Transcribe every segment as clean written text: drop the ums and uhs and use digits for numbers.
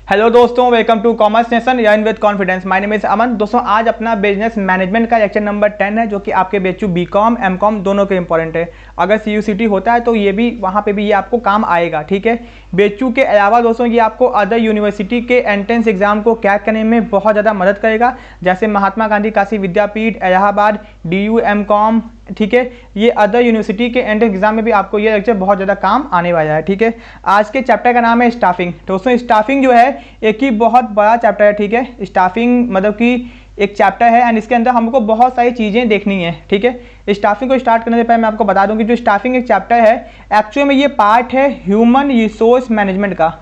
Hello दोस्तों, welcome to commerce nation learn with confidence. My name is Aman. दोस्तों आज अपना बिजनेस मैनेजमेंट का लेक्चर नंबर 10 है, जो कि आपके बेचू बीकॉम एमकॉम दोनों के इंपॉर्टेंट है। अगर सीयूसीटी होता है तो ये भी वहाँ पे भी ये आपको काम आएगा। ठीक है, बेचू के अलावा दोस्तों ये आपको अदर यूनिवर्सिटी के एंट्रेंस एग्जाम को क्रैक करने में बहुत ज़्यादा मदद करेगा, जैसे महात्मा गांधी काशी विद्यापीठ, इलाहाबाद, DU एमकॉम। ठीक है, ये अदर यूनिवर्सिटी के एंट्रेंस एग्जाम में भी आपको ये लेक्चर बहुत ज़्यादा काम आने वाला है। ठीक है, आज के चैप्टर का नाम है स्टाफिंग। दोस्तों स्टाफिंग जो है एक ही बहुत बड़ा चैप्टर है। ठीक है, स्टाफिंग मतलब कि एक चैप्टर है एंड इसके अंदर हमको बहुत सारी चीज़ें देखनी है। ठीक है, स्टाफिंग को स्टार्ट करने से पहले मैं आपको बता दूं कि जो स्टाफिंग एक चैप्टर है, एक्चुअली में ये पार्ट है ह्यूमन रिसोर्स मैनेजमेंट का।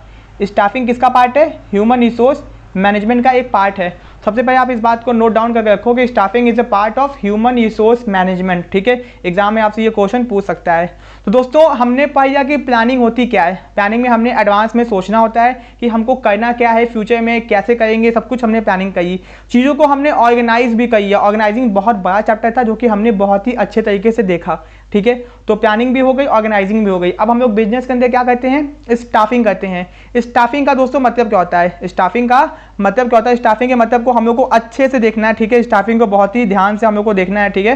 स्टाफिंग किसका पार्ट है? ह्यूमन रिसोर्स मैनेजमेंट का एक पार्ट है। सबसे पहले आप इस बात को नोट डाउन करके रखो कि staffing is a part of human resource management. ठीक है, एग्जाम में आपसे ये क्वेश्चन पूछ सकता है। तो दोस्तों हमने पाया कि प्लानिंग होती क्या है। प्लानिंग में हमने एडवांस में सोचना होता है कि हमको करना क्या है, फ्यूचर में कैसे करेंगे, सब कुछ हमने प्लानिंग करी। चीज़ों को हमने ऑर्गेनाइज भी करी है। ऑर्गेनाइजिंग बहुत बड़ा चैप्टर था जो कि हमने बहुत ही अच्छे तरीके से देखा। ठीक है, तो प्लानिंग भी हो गई, ऑर्गेनाइजिंग भी हो गई। अब हम लोग बिजनेस के अंदर क्या करते हैं? स्टाफिंग करते हैं। स्टाफिंग का दोस्तों मतलब क्या होता है? स्टाफिंग का मतलब क्या होता है? स्टाफिंग के मतलब को हम लोग को अच्छे से देखना है। ठीक है, स्टाफिंग को बहुत ही ध्यान से हम लोग को देखना है। ठीक है,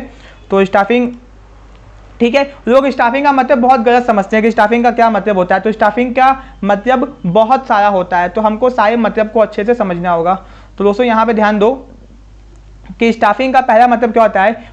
तो स्टाफिंग, ठीक है, लोग स्टाफिंग का मतलब बहुत गलत समझते हैं कि स्टाफिंग का क्या मतलब होता है। तो स्टाफिंग का मतलब बहुत सारा होता है, तो हमको सारे मतलब को अच्छे से समझना होगा। तो दोस्तों यहाँ पे ध्यान दो कि स्टाफिंग का पहला मतलब क्या होता है?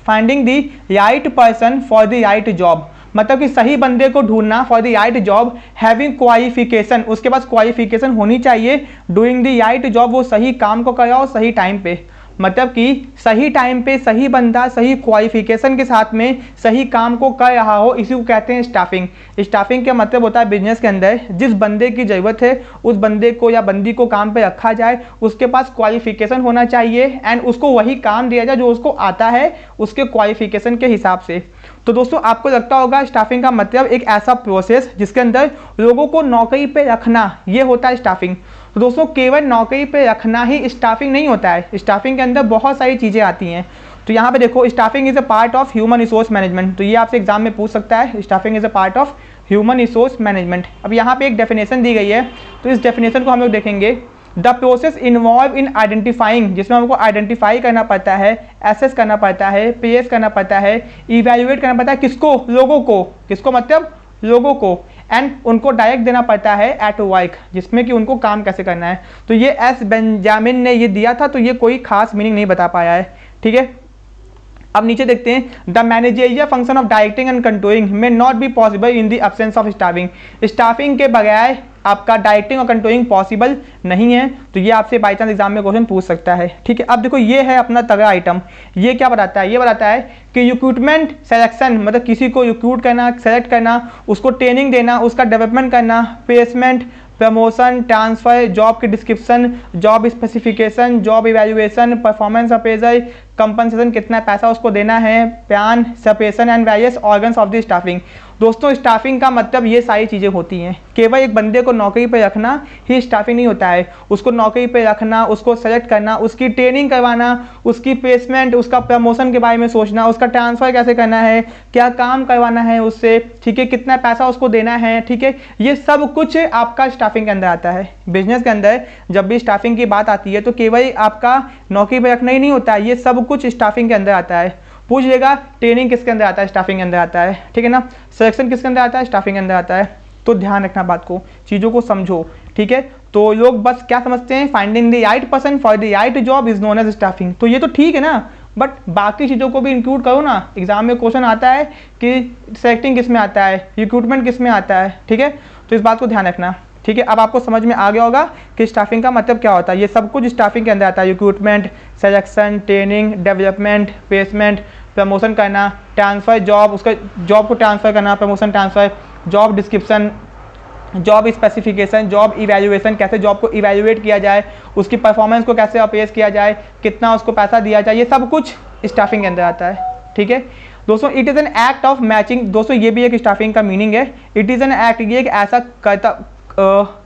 Finding the right person for the right job. मतलब कि सही बंदे को ढूंढना for the right job, having qualification, उसके पास क्वालिफिकेशन होनी चाहिए, डूइंग द राइट जॉब, वो सही काम को कर रहा हो सही टाइम पे। मतलब कि सही टाइम पे सही बंदा सही क्वालिफिकेशन के साथ में सही काम को कर रहा हो, इसी को कहते हैं स्टाफिंग। स्टाफिंग का मतलब होता है बिजनेस के अंदर जिस बंदे की ज़रूरत है उस बंदे को या बंदी को काम पे रखा जाए, उसके पास क्वालिफिकेशन होना चाहिए एंड उसको वही काम दिया जाए जो उसको आता है उसके क्वालिफिकेशन के हिसाब से। तो दोस्तों आपको लगता होगा स्टाफिंग का मतलब एक ऐसा प्रोसेस जिसके अंदर लोगों को नौकरी पे रखना, ये होता है स्टाफिंग। तो दोस्तों केवल नौकरी पे रखना ही स्टाफिंग नहीं होता है, स्टाफिंग के अंदर बहुत सारी चीज़ें आती हैं। तो यहाँ पे देखो, staffing is a part of human resource management. तो ये आपसे एग्जाम में पूछ सकता है, staffing is a part of human resource management. अब यहाँ पे एक डेफिनेशन दी गई है, तो इस डेफिनेशन को हम लोग देखेंगे। The process involve in identifying, जिसमें हमको आइडेंटिफाई करना पड़ता है, एसेस करना पड़ता है, प्लेस करना पड़ता है, इवेल्युएट करना पड़ता है। किसको? लोगों को। किसको मतलब? लोगों को। एंड उनको डायरेक्ट देना पड़ता है एट वर्क, जिसमें कि उनको काम कैसे करना है। तो ये एस बेंजामिन ने ये दिया था, तो ये कोई खास मीनिंग नहीं बता पाया है। ठीक है, अब नीचे देखते हैं, the managerial function of directing and controlling may not be possible in the absence of staffing. Staffing के बगैर आपका डायरेक्टिंग और कंट्रोलिंग पॉसिबल नहीं है। तो ये आपसे बाई चांस एग्जाम में क्वेश्चन पूछ सकता है। ठीक है, अब देखो ये है अपना तगड़ा आइटम। ये क्या बताता है? ये बताता है कि रिक्रूटमेंट सेलेक्शन, मतलब किसी को रिक्रूट करना, सेलेक्ट करना, उसको ट्रेनिंग देना, उसका डेवलपमेंट करना, प्लेसमेंट, प्रमोशन, ट्रांसफर, जॉब की description, job specification, job evaluation, performance appraisal, compensation, कितना पैसा उसको देना है, plan, separation and various organs of the staffing. दोस्तों स्टाफिंग का मतलब ये सारी चीज़ें होती हैं। केवल एक बंदे को नौकरी पे रखना ही स्टाफिंग नहीं होता है, उसको नौकरी पे रखना, उसको सेलेक्ट करना, उसकी ट्रेनिंग करवाना, उसकी प्लेसमेंट, उसका प्रमोशन के बारे में सोचना, उसका ट्रांसफर कैसे करना है, क्या काम करवाना है उससे, ठीक है, कितना पैसा उसको देना है। ठीक है, ये सब कुछ आपका स्टाफिंग के अंदर आता है। बिजनेस के अंदर जब भी स्टाफिंग की बात आती है तो केवल आपका नौकरी पे रखना ही नहीं होता है, ये सब कुछ स्टाफिंग के अंदर आता है। पूछ लेगा ट्रेनिंग किसके अंदर आता है? स्टाफिंग के अंदर आता है। ठीक है ना, सिलेक्शन किसके अंदर आता है? स्टाफिंग के अंदर आता है। तो ध्यान रखना बात को, चीज़ों को समझो। ठीक है, तो लोग बस क्या समझते हैं? Finding the right person for the right job is known as staffing. तो ये तो ठीक है ना, बट बाकी चीज़ों को भी इंक्लूड करो ना। एग्जाम में क्वेश्चन आता है कि सेलेक्टिंग किस में आता है, रिक्रूटमेंट किस में आता है। ठीक है, तो इस बात को ध्यान रखना। ठीक है, अब आपको समझ में आ गया होगा कि स्टाफिंग का मतलब क्या होता है। ये सब कुछ स्टाफिंग के अंदर आता है, recruitment, selection, training, development, placement, promotion करना, ट्रांसफर, जॉब, उसका जॉब को ट्रांसफर करना, promotion, transfer, job description, job specification, job evaluation, कैसे जॉब को इवैल्यूएट किया जाए, उसकी परफॉर्मेंस को कैसे अप्रेस किया जाए, कितना उसको पैसा दिया जाए, ये सब कुछ स्टाफिंग के अंदर आता है। ठीक है दोस्तों, it is an act of matching. दोस्तों ये भी एक स्टाफिंग का मीनिंग है। इट इज़ एन एक्ट, ये एक ऐसा करता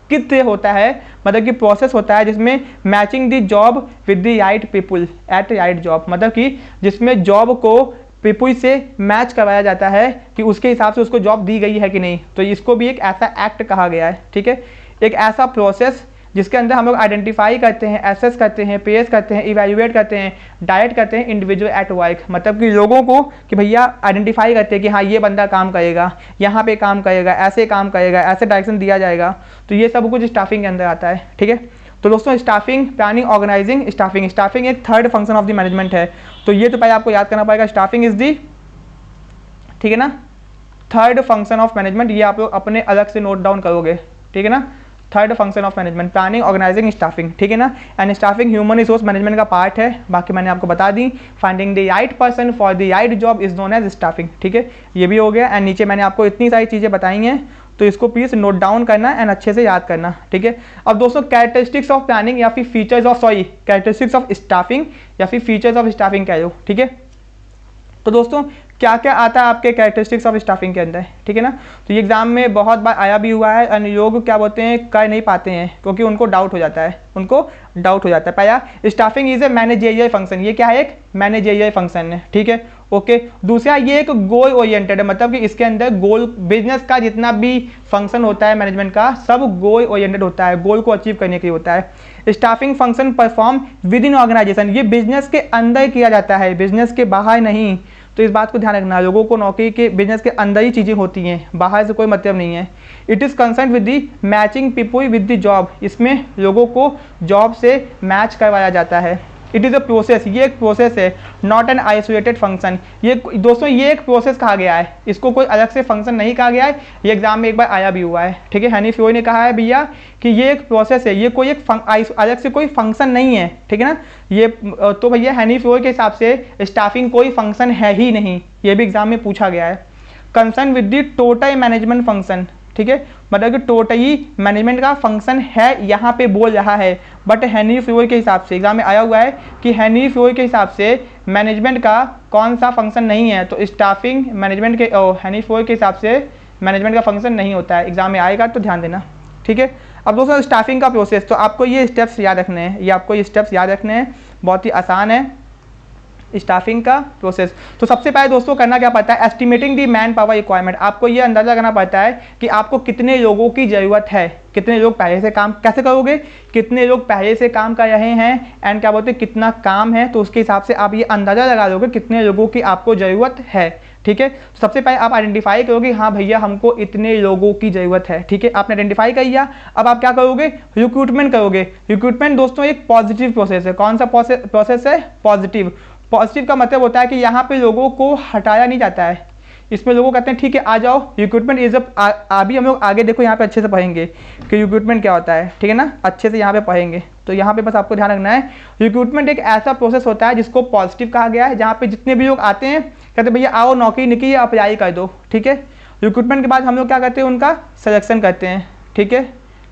कित होता है, मतलब कि प्रोसेस होता है जिसमें matching the job with the right people at right job, मतलब कि जिसमें जॉब को पीपुल से मैच करवाया जाता है कि उसके हिसाब से उसको जॉब दी गई है कि नहीं। तो इसको भी एक ऐसा एक्ट कहा गया है। ठीक है, एक ऐसा प्रोसेस जिसके अंदर हम लोग आइडेंटिफाई करते हैं, एसेस करते हैं, पेश करते हैं, इवैल्यूएट करते हैं, डायरेक्ट करते हैं इंडिविजुअल एट वर्क, मतलब कि लोगों को कि भैया आइडेंटिफाई करते हैं कि हाँ ये बंदा काम करेगा, यहाँ पे काम करेगा, ऐसे काम करेगा, ऐसे डायरेक्शन दिया जाएगा। तो ये सब कुछ स्टाफिंग के अंदर आता है, ठीक है। तो दोस्तों staffing, planning, organising, staffing, staffing एक third function of the management है। तो ये तो पहले आपको याद करना पड़ेगा, स्टाफिंग इज दी, ठीक है ना, थर्ड फंक्शन ऑफ मैनेजमेंट। ये आप लोग अपने अलग से नोट डाउन करोगे, ठीक है ना। Third function of management, planning, organising, staffing, ठीक है ना। And staffing human resource management का पार्ट है, बाकी मैंने आपको बता दी। Finding the right person for the right job is known as staffing, ठीक है, ये भी हो गया। एंड नीचे मैंने आपको इतनी सारी चीज़ें बताई हैं, तो इसको प्लीज नोट डाउन करना एंड अच्छे से याद करना, ठीक है। अब दोस्तों कैरेक्टरिस्टिक्स ऑफ प्लानिंग या फिर features of, sorry, characteristics of staffing या फिर फीचर्स ऑफ स्टाफिंग कह लो, ठीक है। तो दोस्तों क्या क्या आता है आपके कैरेक्टरिस्टिक्स ऑफ स्टाफिंग के अंदर, ठीक है ना। तो ये एग्जाम में बहुत बार आया भी हुआ है, और लोग क्या बोलते हैं कर नहीं पाते हैं क्योंकि उनको डाउट हो जाता है, पहला staffing is a managerial function, ये क्या है, एक मैनेजेरियल फंक्शन है, ठीक है, ओके। दूसरा ये एक गोल ओरिएंटेड है, मतलब कि इसके अंदर गोल, बिजनेस का जितना भी फंक्शन होता है मैनेजमेंट का, सब गोल ओरिएंटेड होता है, गोल को अचीव करने के लिए होता है। Staffing function perform within organization, ये बिजनेस के अंदर किया जाता है, बिजनेस के बाहर नहीं। तो इस बात को ध्यान रखना, लोगों को नौकरी के बिजनेस के अंदर ही चीज़ें होती हैं, बाहर से कोई मतलब नहीं है। It is concern with the matching people with the job, इसमें लोगों को जॉब से मैच करवाया जाता है। इट इज़ अ प्रोसेस, ये एक प्रोसेस है, नॉट एन आइसोलेटेड फंक्शन। ये दोस्तों ये एक प्रोसेस कहा गया है, इसको कोई अलग से फंक्शन नहीं कहा गया है। ये एग्जाम में एक बार आया भी हुआ है, ठीक है। हेनी फ्योरी ने कहा है भैया कि ये एक प्रोसेस है, ये कोई एक अलग से कोई फंक्शन नहीं है, ठीक है ना। ये तो भैया हेनी फ्योरी के हिसाब से स्टाफिंग कोई फंक्शन है ही नहीं, ये भी एग्जाम में पूछा गया है। Concern with the total management function, ठीक है, मतलब कि टोटली मैनेजमेंट का फंक्शन है यहाँ पे बोल रहा है, बट हेनरी फ्योरी के हिसाब से एग्जाम में आया हुआ है कि हेनरी फ्योरी के हिसाब से मैनेजमेंट का कौन सा फंक्शन नहीं है। तो स्टाफिंग मैनेजमेंट के, हेनरी फ्योरी के हिसाब से मैनेजमेंट का फंक्शन नहीं होता है, एग्जाम में आएगा तो ध्यान देना, ठीक है। अब दोस्तों स्टाफिंग का प्रोसेस, तो आपको ये स्टेप्स याद रखने हैं, ये आपको ये स्टेप्स याद रखने हैं, बहुत ही आसान है स्टाफिंग का प्रोसेस। तो सबसे पहले दोस्तों करना क्या पड़ता है, estimating the man power requirement. आपको ये अंदाजा करना पड़ता है कि आपको कितने लोगों की ज़रूरत है, कितने लोग पहले से काम, कैसे करोगे, कितने लोग पहले से काम कर रहे हैं एंड क्या बोलते हैं कितना काम है, तो उसके हिसाब से आप ये अंदाज़ा लगा लोगे कितने लोगों की आपको ज़रूरत है, ठीक है। सबसे पहले आप आइडेंटिफाई करोगे, हाँ भैया हमको इतने लोगों की ज़रूरत है, ठीक है, आपने आइडेंटिफाई कर लिया। अब आप क्या करोगे, रिक्रूटमेंट करोगे। रिक्रूटमेंट दोस्तों एक पॉजिटिव प्रोसेस है, कौन सा प्रोसेस है, पॉजिटिव। पॉजिटिव का मतलब होता है कि यहाँ पे लोगों को हटाया नहीं जाता है, इसमें लोगों कहते हैं ठीक है आ जाओ। रिक्रूटमेंट इज अभी हम लोग आगे देखो यहाँ पे अच्छे से पढ़ेंगे कि रिक्रूटमेंट क्या होता है, ठीक है ना, अच्छे से यहाँ पे पढ़ेंगे। तो यहाँ पे बस आपको ध्यान रखना है, रिक्रूटमेंट एक ऐसा प्रोसेस होता है जिसको पॉजिटिव कहा गया है, जहाँ पे जितने भी लोग आते हैं कहते भैया आओ नौकरी निकली अप्लाई कर दो, ठीक है। रिक्रूटमेंट के बाद हम लोग क्या करते हैं, उनका सिलेक्शन करते हैं, ठीक है।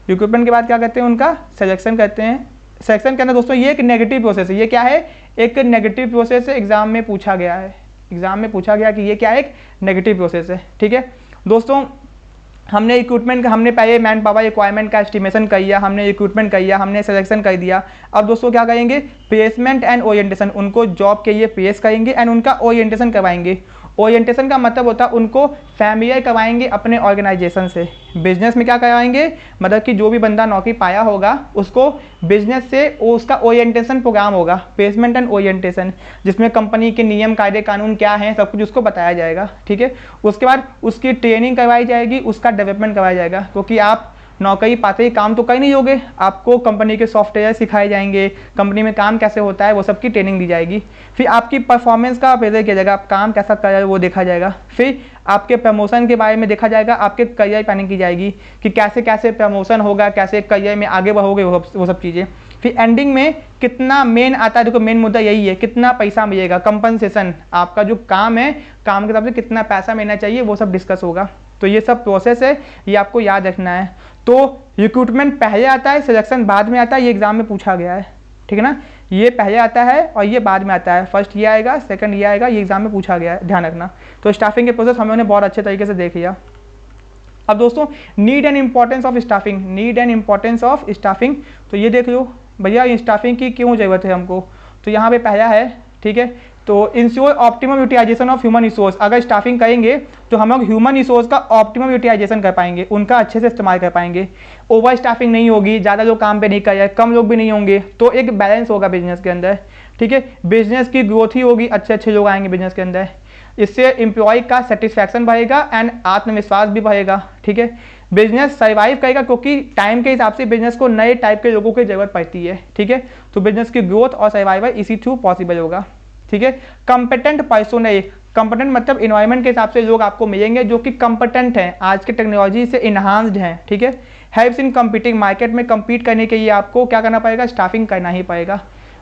रिक्रूटमेंट के बाद क्या करते हैं, उनका सिलेक्शन करते हैं। सेक्शन के अंदर दोस्तों ये एक नेगेटिव प्रोसेस है, ये क्या है, एक नेगेटिव प्रोसेस है, एग्जाम में पूछा गया है, एग्जाम में पूछा गया कि ये क्या है, एक नेगेटिव प्रोसेस है, ठीक है। दोस्तों हमने रिक्रूटमेंट का, हमने पहले मैन पावर रिक्वायरमेंट का एस्टिमेशन कर दिया, हमने रिक्रूटमेंट कर दिया, हमने सिलेक्शन कर दिया। अब दोस्तों क्या करेंगे, प्लेसमेंट एंड ओरिएंटेशन, उनको जॉब के लिए प्लेस करेंगे एंड उनका ओरिएंटेशन करवाएंगे। ओरिएंटेशन का मतलब होता है उनको फैमिलियर करवाएंगे अपने ऑर्गेनाइजेशन से। बिजनेस में क्या करवाएंगे, मतलब कि जो भी बंदा नौकरी पाया होगा उसको बिजनेस से उसका ओरिएंटेशन प्रोग्राम होगा, प्लेसमेंट एंड ओरिएंटेशन, जिसमें कंपनी के नियम कायदे कानून क्या हैं सब कुछ उसको बताया जाएगा, ठीक है। उसके बाद उसकी ट्रेनिंग करवाई जाएगी, उसका डेवलपमेंट करवाया जाएगा, क्योंकि आप नौकरी पाते ही काम तो कर नहीं होगे, आपको कंपनी के सॉफ्टवेयर सिखाए जाएंगे, कंपनी में काम कैसे होता है वो सब की ट्रेनिंग दी जाएगी। फिर आपकी परफॉर्मेंस का अप्रेजल किया जाएगा, आप काम कैसा कर रहे हो वो देखा जाएगा। फिर आपके प्रमोशन के बारे में देखा जाएगा, आपके करियर प्लानिंग की जाएगी कि कैसे कैसे प्रमोशन होगा, कैसे करियर में आगे बढ़ोगे, वो सब चीज़ें। फिर एंडिंग में कितना मेन आता है, देखो मेन मुद्दा यही है, कितना पैसा मिलेगा, कंपनसेशन, आपका जो काम है काम के हिसाब से कितना पैसा मिलना चाहिए वो सब डिस्कस होगा। तो ये सब प्रोसेस है, ये आपको याद रखना है। तो रिक्रूटमेंट पहले आता है, सिलेक्शन बाद में आता है, ये एग्जाम में पूछा गया है, ठीक है ना। ये पहले आता है और ये बाद में आता है, फर्स्ट ये आएगा सेकंड ये आएगा, ये एग्जाम में पूछा गया है, ध्यान रखना। तो स्टाफिंग के प्रोसेस हम लोगों ने बहुत अच्छे तरीके से देख लिया। अब दोस्तों need and importance of staffing, need and importance of staffing, तो ये देख लो भैया स्टाफिंग की क्यों ज़रूरत है हमको। तो यहाँ पे पहला है, ठीक है, तो ensure optimum utilization of human resource, अगर स्टाफिंग करेंगे तो हम लोग ह्यूमन रिसोर्स का ऑप्टिमम यूटिलाइजेशन कर पाएंगे, उनका अच्छे से इस्तेमाल कर पाएंगे। ओवर स्टाफिंग नहीं होगी, ज़्यादा लोग काम पे नहीं कर रहे, कम लोग भी नहीं होंगे, तो एक बैलेंस होगा बिजनेस के अंदर, ठीक है। बिजनेस की ग्रोथ ही होगी, अच्छे अच्छे लोग आएंगे बिजनेस के अंदर, इससे एम्प्लॉय का सेटिस्फैक्शन बढ़ेगा एंड आत्मविश्वास भी बढ़ेगा, ठीक है। बिजनेस सर्वाइव करेगा क्योंकि टाइम के हिसाब से बिजनेस को नए टाइप के लोगों की जरूरत पड़ती है, ठीक है। तो बिजनेस की ग्रोथ और सर्वाइवल इसी थ्रू पॉसिबल होगा, ठीक है। कंपेटेंट पर्सोनल, कंपेटेंट मतलब इन्वायरमेंट के हिसाब से लोग आपको मिलेंगे जो कि कंपेटेंट हैं, आज के टेक्नोलॉजी से इन्हांस्ड हैं, ठीक है। हेल्प्स इन कम्पीटिंग, मार्केट में कम्पीट करने के लिए आपको क्या करना पड़ेगा, स्टाफिंग करना ही पड़ेगा।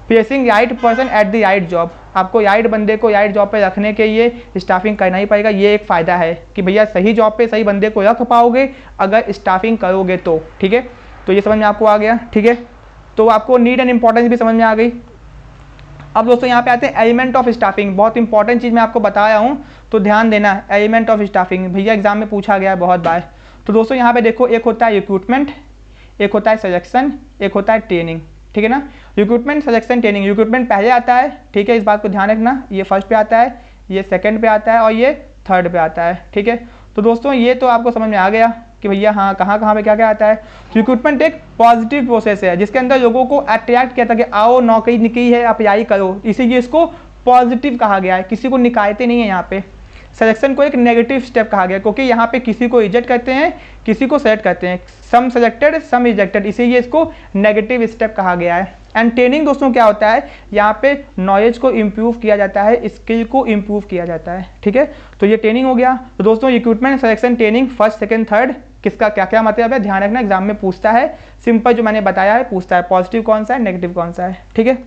Placing right person at the right job, आपको राइट बंदे को राइट जॉब पे रखने के लिए स्टाफिंग करना ही पड़ेगा। ये एक फ़ायदा है कि भैया सही जॉब पे सही बंदे को रख पाओगे अगर स्टाफिंग करोगे तो, ठीक है। तो ये समझ में आपको आ गया, ठीक है। तो आपको नीड एंड इंपॉर्टेंस भी समझ में आ गई। अब दोस्तों यहाँ पे आते हैं एलिमेंट ऑफ स्टाफिंग, बहुत इंपॉर्टेंट चीज़ मैं आपको बताया हूँ तो ध्यान देना। एलिमेंट ऑफ स्टाफिंग भैया एग्जाम में पूछा गया है बहुत बार। तो दोस्तों यहाँ पे देखो, एक होता है रिक्रूटमेंट, एक होता है सिलेक्शन, एक होता है ट्रेनिंग, ठीक है ना। Recruitment, selection, training. रिक्रूटमेंट पहले आता है, ठीक है, इस बात को ध्यान रखना, ये फर्स्ट पे आता है, ये सेकंड पे आता है और ये थर्ड पे आता है, ठीक है। तो दोस्तों ये तो आपको समझ में आ गया कि भैया हाँ कहाँ कहाँ पे क्या क्या आता है। रिक्रूटमेंट एक पॉजिटिव प्रोसेस है जिसके अंदर लोगों को अट्रैक्ट किया था कि आओ नौकरी निकली है अप्लाई करो, इसीलिए इसको पॉजिटिव कहा गया है, किसी को निकालते नहीं है यहाँ पे। सिलेक्शन को एक नेगेटिव स्टेप कहा गया क्योंकि यहाँ पे किसी को रिजेक्ट करते हैं, किसी को सेलेक्ट करते हैं, सम सेलेक्टेड सम रिजेक्टेड, इसीलिए इसको नेगेटिव स्टेप कहा गया है। एंड ट्रेनिंग दोस्तों क्या होता है, यहाँ पे नॉलेज को इम्प्रूव किया जाता है, स्किल को इम्प्रूव किया जाता है, ठीक है। तो ये ट्रेनिंग हो गया। तो दोस्तों recruitment, selection, training, first second third, किसका क्या क्या मतलब है ध्यान रखना, एग्जाम में पूछता है। सिंपल जो मैंने बताया है पूछता है, पॉजिटिव कौन सा है, नेगेटिव कौन सा है, ठीक है।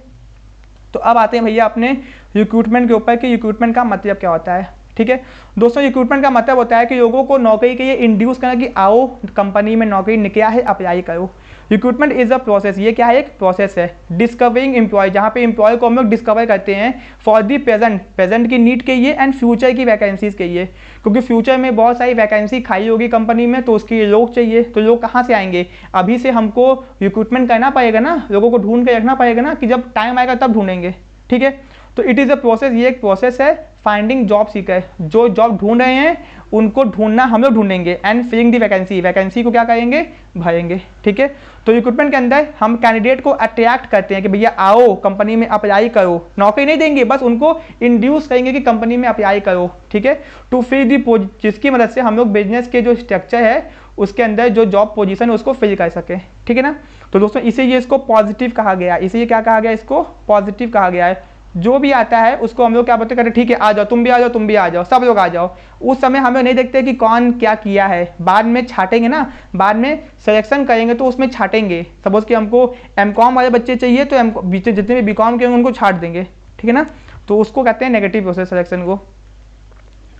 तो अब आते हैं भैया अपने रिक्रूटमेंट के ऊपर कि रिक्रूटमेंट का मतलब क्या होता है, ठीक है। दोस्तों रिक्रूटमेंट का मतलब होता है कि लोगों को नौकरी के लिए इंड्यूस करना कि आओ कंपनी में नौकरी निकला है अप्लाई करो। रिक्रूटमेंट इज अ प्रोसेस, ये क्या है, एक प्रोसेस है। डिस्कवरिंग एम्प्लॉय, जहाँ पे एम्प्लॉय को हम लोग डिस्कवर करते हैं फॉर दी प्रेजेंट, प्रेजेंट की नीड के लिए एंड फ्यूचर की वैकेंसीज के लिए, क्योंकि फ्यूचर में बहुत सारी वैकेंसी खाली होगी कंपनी में तो उसके लिए लोग चाहिए। तो लोग कहाँ से आएंगे, अभी से हमको रिक्रूटमेंट करना पड़ेगा ना, लोगों को ढूंढ के रखना पड़ेगा ना कि जब टाइम आएगा तब ढूंढेंगे, ठीक है। तो इट इज़ अ प्रोसेस, ये एक प्रोसेस है। फाइंडिंग जॉब सीकर, जो जॉब ढूंढ रहे हैं उनको ढूंढना हम लोग ढूंढेंगे, and filling the vacancy, vacancy को क्या करेंगे, भरेंगे, ठीक है। तो रिक्रूटमेंट के अंदर हम कैंडिडेट को अट्रैक्ट करते हैं कि भैया आओ कंपनी में अप्लाई करो, नौकरी नहीं देंगे बस उनको इंड्यूस करेंगे कि कंपनी में अप्लाई करो, ठीक है। टू फिल दी, जिसकी मदद से हम लोग बिजनेस के जो स्ट्रक्चर है उसके अंदर जो जॉब पोजीशन है उसको फिल कर सके, ठीक है ना। तो दोस्तों इसीलिए इसको पॉजिटिव कहा गया, इसीलिए क्या कहा गया, इसको पॉजिटिव कहा गया है। जो भी आता है उसको हम लोग क्या बोलते हैं, ठीक है आ जाओ, तुम भी आ जाओ, तुम भी आ जाओ, सब लोग आ जाओ। उस समय हम लोग नहीं देखते कि कौन क्या किया है, बाद में छाटेंगे ना, बाद में सिलेक्शन करेंगे तो उसमें छाटेंगे। सपोज कि हमको एमकॉम वाले बच्चे चाहिए तो जितने भी बीकॉम के होंगे उनको छाट देंगे, ठीक है ना। तो उसको कहते हैं नेगेटिव प्रोसेस सिलेक्शन को।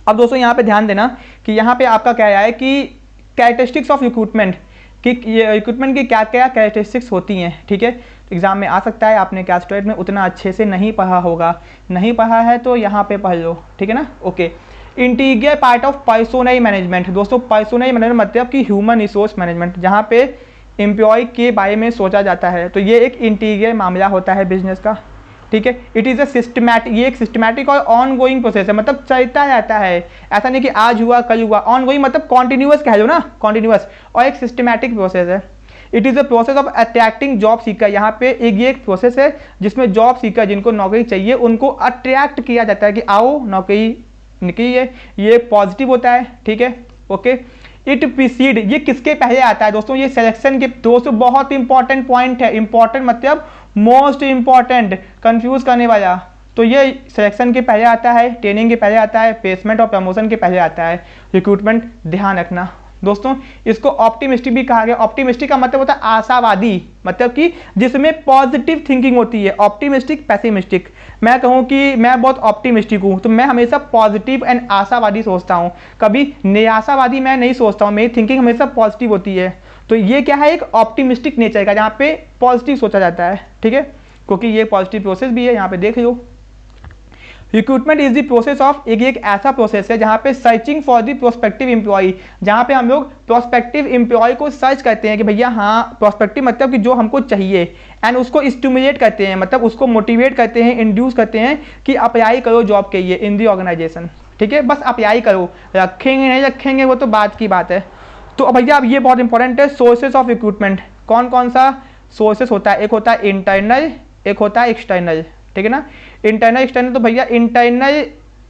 अब दोस्तों यहाँ पे ध्यान देना कि यहाँ पे आपका क्या है कि कैरेक्टरिस्टिक्स ऑफ रिक्रूटमेंट, कि ये रिक्रूटमेंट की क्या क्या कैरेक्टरिस्टिक्स होती हैं, ठीक है। एग्जाम में आ सकता है, आपने क्या स्टूडेंट में उतना अच्छे से नहीं पढ़ा होगा, नहीं पढ़ा है तो यहाँ पे पढ़ लो, ठीक है ना, okay. Integral part of personnel management, दोस्तों पर्सोनल मैनेजमेंट मतलब कि ह्यूमन रिसोर्स मैनेजमेंट, जहाँ पे एम्प्लॉय के बारे में सोचा जाता है। तो ये एक इंटीग्रल मामला होता है बिजनेस का, ठीक है। इट इज़ अ सिस्टमैटिक, ये एक सिस्टमैटिक और ऑन गोइंग प्रोसेस है, मतलब चलता रहता है, ऐसा नहीं कि आज हुआ कल हुआ, ऑन गोइंग मतलब कॉन्टिन्यूअस कह लो ना, कॉन्टिन्यूअस, और एक सिस्टमैटिक प्रोसेस है। It is a process of attracting job seeker, यहाँ पे ये एक प्रोसेस है जिसमें जॉब सीकर जिनको नौकरी चाहिए उनको अट्रैक्ट किया जाता है कि आओ नौकरी निकली है, ये पॉजिटिव होता है, ठीक है, ओके। इट प्रीसीड, ये किसके पहले आता है दोस्तों, ये सिलेक्शन के, दोस्तों बहुत इंपॉर्टेंट पॉइंट है, इंपॉर्टेंट मतलब मोस्ट इंपॉर्टेंट, कंफ्यूज करने वाला। तो ये सिलेक्शन के पहले आता है, ट्रेनिंग के पहले आता है, प्लेसमेंट और प्रमोशन के पहले आता है रिक्रूटमेंट, ध्यान रखना दोस्तों। इसको ऑप्टिमिस्टिक भी कहा गया। ऑप्टिमिस्टिक का मतलब होता है आशावादी, मतलब कि जिसमें पॉजिटिव थिंकिंग होती है। ऑप्टिमिस्टिक, पैसिमिस्टिक, मैं कहूँ कि मैं बहुत ऑप्टिमिस्टिक हूँ तो मैं हमेशा पॉजिटिव एंड आशावादी सोचता हूँ, कभी निराशावादी मैं नहीं सोचता हूँ, मेरी थिंकिंग हमेशा पॉजिटिव होती है। तो ये क्या है, एक ऑप्टिमिस्टिक नेचर का, जहाँ पे पॉजिटिव सोचा जाता है, ठीक है, क्योंकि ये पॉजिटिव प्रोसेस भी है, यहाँ पे देख लो। Recruitment is the process of, एक ऐसा प्रोसेस है जहाँ पे searching for the prospective employ, जहाँ पे हम लोग प्रोस्पेक्टिव एम्प्लॉय को सर्च करते हैं कि भैया हाँ, प्रोस्पेक्टिव मतलब कि जो हमको चाहिए, एंड उसको स्टिमुलेट करते हैं, मतलब उसको मोटिवेट करते हैं, इंड्यूस करते हैं कि अप्लाई करो जॉब के लिए इन दी ऑर्गेनाइजेशन। ठीक है, बस अप्लाई करो, रखेंगे नहीं रखेंगे वो तो बात की बात है। तो भैया अब ये बहुत इंपॉर्टेंट है, सोर्सेस ऑफ रिक्रूटमेंट। कौन कौन सा सोर्सेस होता है? एक होता है इंटरनल, एक होता है एक्सटर्नल। ठीक है ना, इंटरनल एक्सटर्नल। तो भैया इंटरनल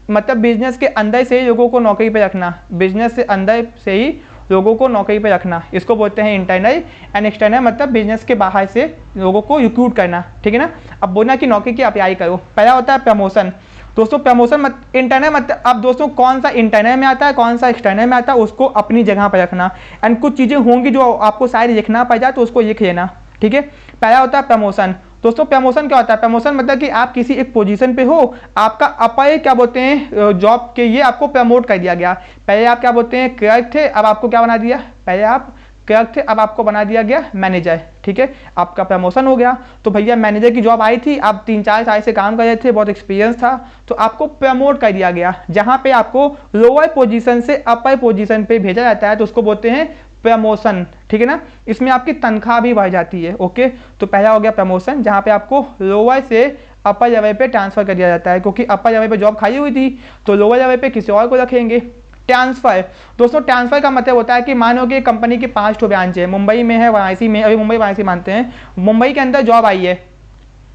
मतलब बिजनेस के अंदर से ही लोगों को नौकरी पे रखना, बिजनेस से अंदर से ही लोगों को नौकरी पे रखना, इसको बोलते हैं इंटरनल। एंड एक्सटर्नल मतलब बिजनेस के बाहर से लोगों को रिक्रूट करना। ठीक है ना, अब बोलना कि नौकरी की अप्लाई करो। पहला होता है प्रमोशन। दोस्तों प्रमोशन इंटरनल मतलब, अब दोस्तों कौन सा इंटरनल में आता है कौन सा एक्सटर्नल में आता है उसको अपनी जगह पर रखना। एंड कुछ चीज़ें होंगी जो आपको शायद लिखना पड़ जाए तो उसको लिख लेना। ठीक है, पहला होता है प्रमोशन। दोस्तों प्रमोशन क्या होता है? प्रमोशन मतलब कि आप किसी एक पोजीशन पे हो, आपका अपर क्या बोलते हैं जॉब के लिए आपको प्रमोट कर दिया गया। पहले आप क्या बोलते हैं क्लर्क थे, अब आपको क्या बना दिया? पहले आप क्लर्क थे, अब आपको बना दिया गया मैनेजर। ठीक है, आपका प्रमोशन हो गया। तो भैया मैनेजर की जॉब आई थी, आप 3-4 साल से काम कर रहे थे, बहुत एक्सपीरियंस था, तो आपको प्रमोट कर दिया गया। जहाँ पे आपको लोअर पोजीशन से अपर पोजीशन पे भेजा जाता है तो उसको बोलते हैं प्रमोशन। ठीक है ना, इसमें आपकी तनख्वाह भी बढ़ जाती है। ओके, तो पहला हो गया प्रमोशन, जहाँ पे आपको लोअर से अपर लेवल पे ट्रांसफर कर दिया जाता है, क्योंकि अपर लेवल पे जॉब खाली हुई थी तो लोअर लेवल पे किसी और को रखेंगे। ट्रांसफर, दोस्तों ट्रांसफर का मतलब होता है कि मानो कि कंपनी की 5 ब्रांच है, मुंबई में है, वाराणसी में, अभी मुंबई वाराणसी मानते हैं, मुंबई के अंदर जॉब आई है,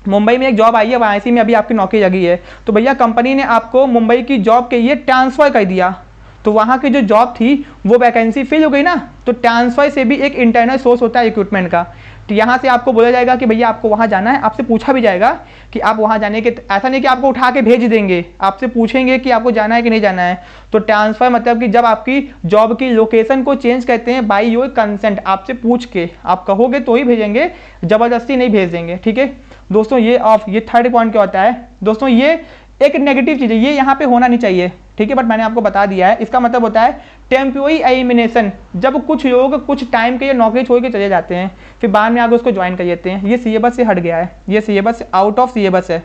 मुंबई में एक जॉब आई है, वाराणसी में अभी आपकी नौकरी लगी है, तो भैया कंपनी ने आपको मुंबई की जॉब के लिए ट्रांसफर कर दिया, तो वहाँ की जो जॉब थी वो वैकेंसी फिल हो गई ना। तो ट्रांसफर से भी एक इंटरनल सोर्स होता है रिक्रूटमेंट का। तो यहाँ से आपको बोला जाएगा कि भैया आपको वहाँ जाना है, आपसे पूछा भी जाएगा कि आप वहाँ जाने के, ऐसा नहीं कि आपको उठा के भेज देंगे, आपसे पूछेंगे कि आपको जाना है कि नहीं जाना है। तो ट्रांसफर मतलब कि जब आपकी जॉब की लोकेशन को चेंज करते हैं बाय योर कंसेंट, आपसे पूछ के, आप कहोगे तो ही भेजेंगे, ज़बरदस्ती नहीं भेज देंगे। ठीक है दोस्तों, ये थर्ड पॉइंट क्या होता है? दोस्तों ये एक नेगेटिव चीज़ है, ये यहाँ पे होना नहीं चाहिए। ठीक है, बट मैंने आपको बता दिया है। इसका मतलब होता है टेम्पोररी एलिमिनेशन, जब कुछ लोग कुछ टाइम के लिए नौकरी छोड़ के चले जाते हैं, फिर बाद में आगे उसको ज्वाइन कर लेते हैं। ये सिलेबस से हट गया है, ये सिलेबस आउट ऑफ सिलेबस है,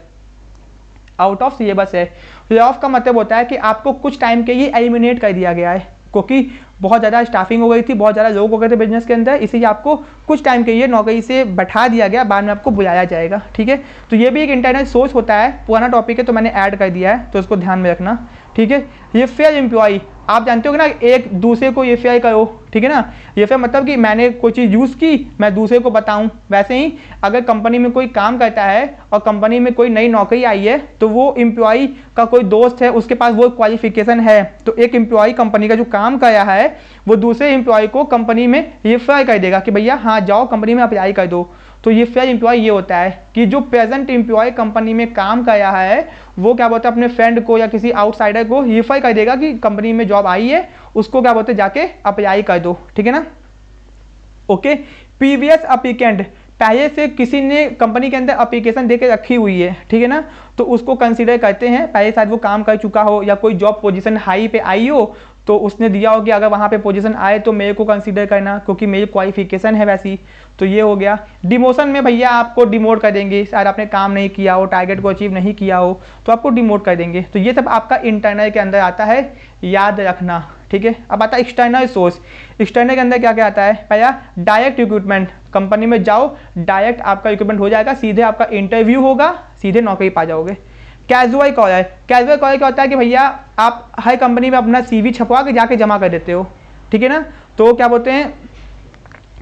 आउट ऑफ सिलेबस है। ले ऑफ का मतलब होता है कि आपको कुछ टाइम के लिए एलिमिनेट कर दिया गया है, क्योंकि बहुत ज़्यादा स्टाफिंग हो गई थी, बहुत ज़्यादा लोग हो गए थे बिजनेस के अंदर, इसीलिए आपको कुछ टाइम के लिए नौकरी से बैठा दिया गया, बाद में आपको बुलाया जाएगा। ठीक है, तो ये भी एक इंटरनल सोर्स होता है, पुराना टॉपिक है तो मैंने ऐड कर दिया है, तो इसको ध्यान में रखना। ठीक है, ये फेयर एम्प्लॉय, आप जानते हो कि ना, एक दूसरे को ये फेयर करो। ठीक है ना, ये फेयर मतलब कि मैंने कोई चीज़ यूज़ की, मैं दूसरे को बताऊं। वैसे ही अगर कंपनी में कोई काम करता है और कंपनी में कोई नई नौकरी आई है, तो वो एम्प्लॉय का कोई दोस्त है, उसके पास वो क्वालिफिकेशन है, तो एक एम्प्लॉय कंपनी का जो काम कर रहा है वो दूसरे एम्प्लॉय को कंपनी में रेफर कर देगा कि भैया हाँ जाओ कंपनी में अप्लाई कर दो। तो ये फेयर एम्प्लॉय ये होता है कि जो प्रेजेंट एम्प्लॉय कंपनी में काम कर रहा है वो क्या बोलते हैं अपने फ्रेंड को या किसी आउटसाइडर को रेफर कर देगा कि कंपनी में जॉब आई है, उसको क्या बोलते हैं जाके अप्लाई कर दो। ठीक है ना, ओके। प्रीवियस एप्लीकेंट, पहले से किसी ने कंपनी के अंदर एप्लीकेशन देके रखी हुई है, ठीक है ना, तो उसको कंसीडर करते हैं, पहले शायद वो काम कर चुका हो या कोई जॉब पोजीशन हाई पे आई हो तो उसने दिया हो कि अगर वहाँ पे पोजीशन आए तो मेरे को कंसीडर करना क्योंकि मेरी क्वालिफिकेशन है वैसी। तो ये हो गया। डिमोशन में भैया आपको डिमोट कर देंगे, शायद आपने काम नहीं किया हो, टारगेट को अचीव नहीं किया हो तो आपको डिमोट कर देंगे। तो ये सब आपका इंटरनल के अंदर आता है, याद रखना। ठीक है, अब आता है एक्सटर्नल सोर्स। एक्सटर्नल के अंदर क्या क्या आता है? पहला डायरेक्ट रिक्रूटमेंट, कंपनी में जाओ डायरेक्ट आपका रिक्रूटमेंट हो जाएगा, सीधे आपका इंटरव्यू होगा, सीधे नौकरी पा जाओगे। कैजुअल कॉलर, कैजुअल कॉलर क्या होता है कि भैया आप हर कंपनी में अपना CV छपवा के जाके जमा कर देते हो, ठीक है ना, तो क्या बोलते हैं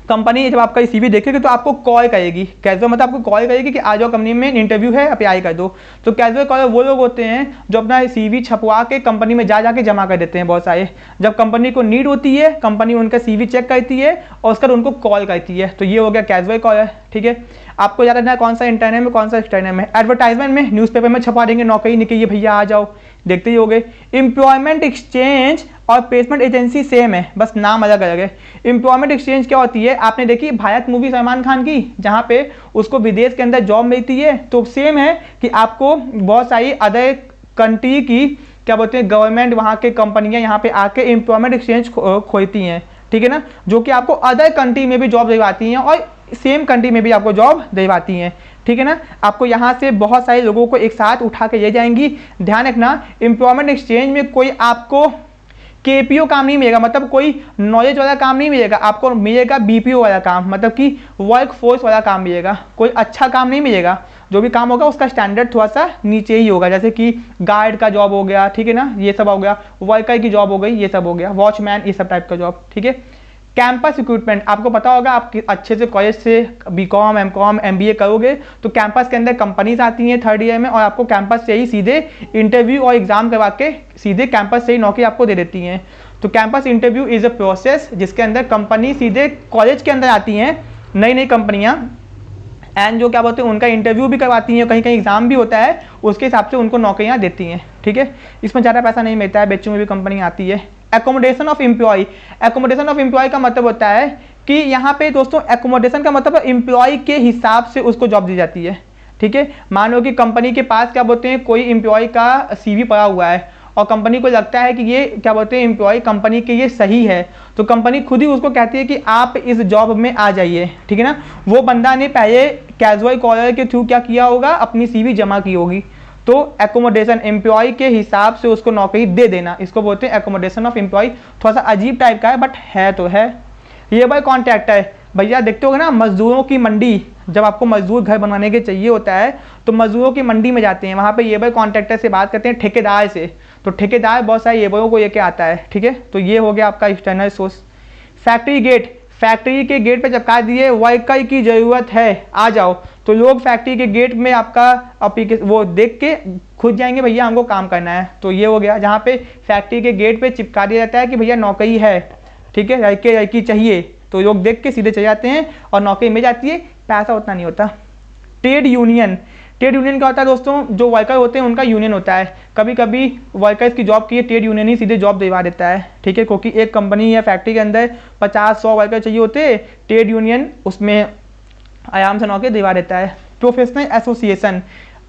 कंपनी जब आपका CV देखेगी तो आपको कॉल करेगी। कैजुअल मतलब आपको कॉल करेगी कि आ जाओ कंपनी में इंटरव्यू है, अप्लाई कर दो। तो कैजुअल कॉलर वो लोग होते हैं जो अपना CV छपवा के कंपनी में जाके जमा कर देते हैं बहुत सारे। जब कंपनी को नीड होती है कंपनी उनका CV चेक करती है और उसका उनको कॉल करती है। तो ये हो गया कैजुअल कॉलर। ठीक है, आपको याद रखना है कौन सा इंटरनल में कौन सा एक्सटर्नल में। एडवर्टाइजमेंट में न्यूज़पेपर में छपा देंगे नौकरी निकली भैया आ जाओ, देखते ही होगे। एम्प्लॉयमेंट एक्सचेंज और प्लेसमेंट एजेंसी सेम है, बस नाम अलग अलग है। एम्प्लॉयमेंट एक्सचेंज क्या होती है? आपने देखी भारत मूवी सलमान खान की, जहाँ पे उसको विदेश के अंदर जॉब मिलती है, तो सेम है कि आपको बहुत सारी अदर कंट्री की क्या बोलते हैं गवर्नमेंट वहाँ के कंपनियाँ यहाँ पे आके एम्प्लॉयमेंट एक्सचेंज खोलती हैं, ठीक है ना, जो कि आपको अदर कंट्री में भी जॉब दिलवाती हैं और सेम कंट्री में भी आपको जॉब दिलवाती हैं। ठीक है ना। आपको यहाँ से बहुत सारे लोगों को एक साथ उठा के ले जाएंगी। ध्यान रखना, एम्प्लॉयमेंट एक्सचेंज में कोई आपको केपीओ काम नहीं मिलेगा, मतलब कोई नॉलेज वाला काम नहीं मिलेगा, आपको मिलेगा बीपीओ वाला काम, मतलब कि वर्क फोर्स वाला काम मिलेगा। कोई अच्छा काम नहीं मिलेगा, जो भी काम होगा उसका स्टैंडर्ड थोड़ा सा नीचे ही होगा, जैसे कि गार्ड का जॉब हो गया, ठीक है ना, ये सब हो गया, वर्कर की जॉब हो गई, ये सब हो गया, वॉचमैन, ये सब टाइप का जॉब, ठीक है। कैंपस रिक्रूटमेंट, आपको पता होगा, आप अच्छे से कॉलेज से बीकॉम एमकॉम एमबीए करोगे तो कैंपस के अंदर कंपनीज आती हैं 3rd ईयर में, और आपको कैंपस से ही सीधे इंटरव्यू और एग्जाम करवा के सीधे कैंपस से ही नौकरी आपको दे देती हैं। तो campus interview is a process जिसके अंदर कंपनी सीधे कॉलेज के अंदर आती हैं, नई नई कंपनियां, एंड जो क्या बोलते हैं उनका इंटरव्यू भी करवाती हैं, कहीं कहीं एग्जाम भी होता है, उसके हिसाब से उनको नौकरियां देती हैं, ठीक है। इसमें ज़्यादा पैसा नहीं मिलता है, बच्चों में भी कंपनी आती है। Accommodation of employ, accommodation of employ का मतलब होता है कि यहाँ पे दोस्तों एकोमोडेशन का मतलब एम्प्लॉय के हिसाब से उसको जॉब दी जाती है, ठीक है। मान लो कि कंपनी के पास क्या बोलते हैं कोई एम्प्लॉय का सीवी पड़ा हुआ है और कंपनी को लगता है कि ये क्या बोलते हैं एम्प्लॉय कंपनी के ये सही है, तो कंपनी खुद ही उसको कहती है कि आप इस जॉब में आ जाइए, ठीक है ना। वो बंदा ने पहले कैजुअल कॉलर के थ्रू क्या किया होगा, अपनी सीवी जमा की होगी, तो एकोमोडेशन एम्प्लॉय के हिसाब से उसको नौकरी दे देना, इसको बोलते हैं एकोमोडेशन ऑफ एम्प्लॉय। थोड़ा सा अजीब टाइप का है बट है तो है। ये भाई कॉन्ट्रैक्टर, भैया देखते हो ना मजदूरों की मंडी, जब आपको मजदूर घर बनाने के चाहिए होता है तो मजदूरों की मंडी में जाते हैं, वहाँ पे ये भाई कॉन्ट्रैक्टर से बात करते हैं, ठेकेदार से, तो ठेकेदार बहुत सारे लेबरों को लेके आता है, ठीक है। तो ये हो गया आपका external source. Factory gate, factory के गेट पे चिपका दिए वर्कर की ज़रूरत है आ जाओ, तो लोग फैक्ट्री के गेट में आपका वो देख के खुद जाएंगे, भैया हमको काम करना है, तो ये हो गया। जहाँ पे फैक्ट्री के गेट पे चिपका दिया जाता है कि भैया नौकरी है, ठीक है, लड़की चाहिए, तो लोग देख के सीधे चले जाते हैं और नौकरी मिल जाती है, पैसा उतना नहीं होता। ट्रेड यूनियन, ट्रेड यूनियन क्या होता है दोस्तों, जो वर्कर होते हैं उनका यूनियन होता है। कभी कभी वर्कर्स की जॉब की ट्रेड यूनियन ही सीधे जॉब दिलवा देता है, ठीक है, क्योंकि एक कंपनी या फैक्ट्री के अंदर 50-100 वर्कर चाहिए होते हैं, ट्रेड यूनियन उसमें आराम से नौकरी दिलवा देता है। प्रोफेशनल एसोसिएशन,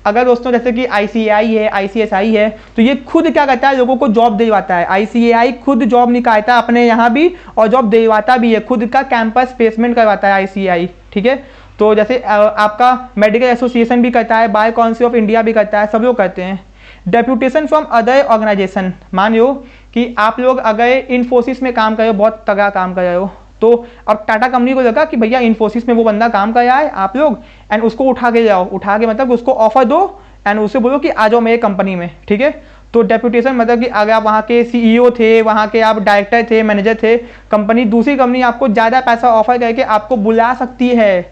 अगर दोस्तों जैसे कि ICAI है, ICSI है, तो ये खुद क्या करता है, लोगों को जॉब दिलवाता है। ICAI खुद जॉब निकालता है अपने यहाँ भी और जॉब दिलवाता भी है, खुद का कैंपस प्लेसमेंट करवाता है ICAI, ठीक है। तो जैसे आपका मेडिकल एसोसिएशन भी करता है, बार काउंसिल ऑफ इंडिया भी करता है, सब लोग करते हैं। डेप्यूटेशन फ्रॉम अदर ऑर्गेनाइजेशन, मान लो कि आप लोग अगर इन्फोसिस में काम कर रहे हो, बहुत तगड़ा काम कर रहे हो, तो अब टाटा कंपनी को लगा कि भैया इन्फोसिस में वो बंदा काम कर रहा है, आप लोग एंड उसको उठा के जाओ, उठा के मतलब उसको ऑफर दो एंड उससे बोलो कि आ जाओ मेरे कंपनी में, ठीक है। तो डेप्यूटेशन मतलब कि अगर आप वहाँ के CEO थे, वहाँ के आप डायरेक्टर थे, मैनेजर थे, कंपनी दूसरी कंपनी आपको ज़्यादा पैसा ऑफर करके आपको बुला सकती है,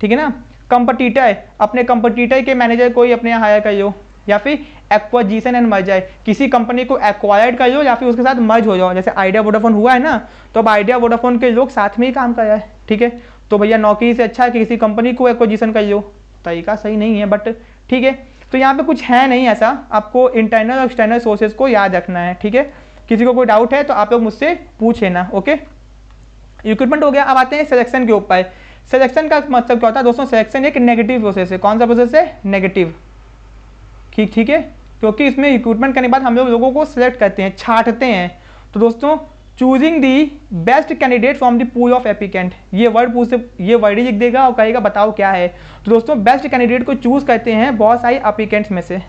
ठीक है ना। कंपटीटर, अपने कंपटीटर के मैनेजर को ही अपने यहाँ हायर कर लो, या फिर एक्वाजिशन एंड मर्जर, किसी कंपनी को एक्वायर्ड कर लो या फिर उसके साथ मर्ज हो जाओ, जैसे आइडिया वोडाफोन हुआ है ना, तो अब आइडिया वोडाफोन के लोग साथ में ही काम कर रहे हैं, ठीक है। तो भैया नौकरी से अच्छा है कि किसी कंपनी को एक्वाजिशन कर लो, तरीका सही नहीं है बट ठीक है। तो यहाँ पे कुछ है नहीं ऐसा, आपको इंटरनल और एक्सटर्नल सोर्सेज को याद रखना है, ठीक है। किसी को कोई डाउट है तो आप लोग मुझसे पूछ लेना, ओके। रिक्रूटमेंट हो गया, अब आते हैं सिलेक्शन के ऊपर। सिलेक्शन का मतलब क्या होता है दोस्तों, सिलेक्शन एक नेगेटिव प्रोसेस है। कौन सा प्रोसेस है, नेगेटिव, ठीक है, क्योंकि इसमें रिक्रूटमेंट करने के बाद हम लोगों को सिलेक्ट करते हैं, छांटते हैं। तो दोस्तों choosing the best candidate from the pool of applicant, ये वर्ड ही लिख देगा और कहेगा बताओ क्या है। तो दोस्तों बेस्ट कैंडिडेट को चूज करते हैं बहुत सारे एप्लीकेंट्स में से।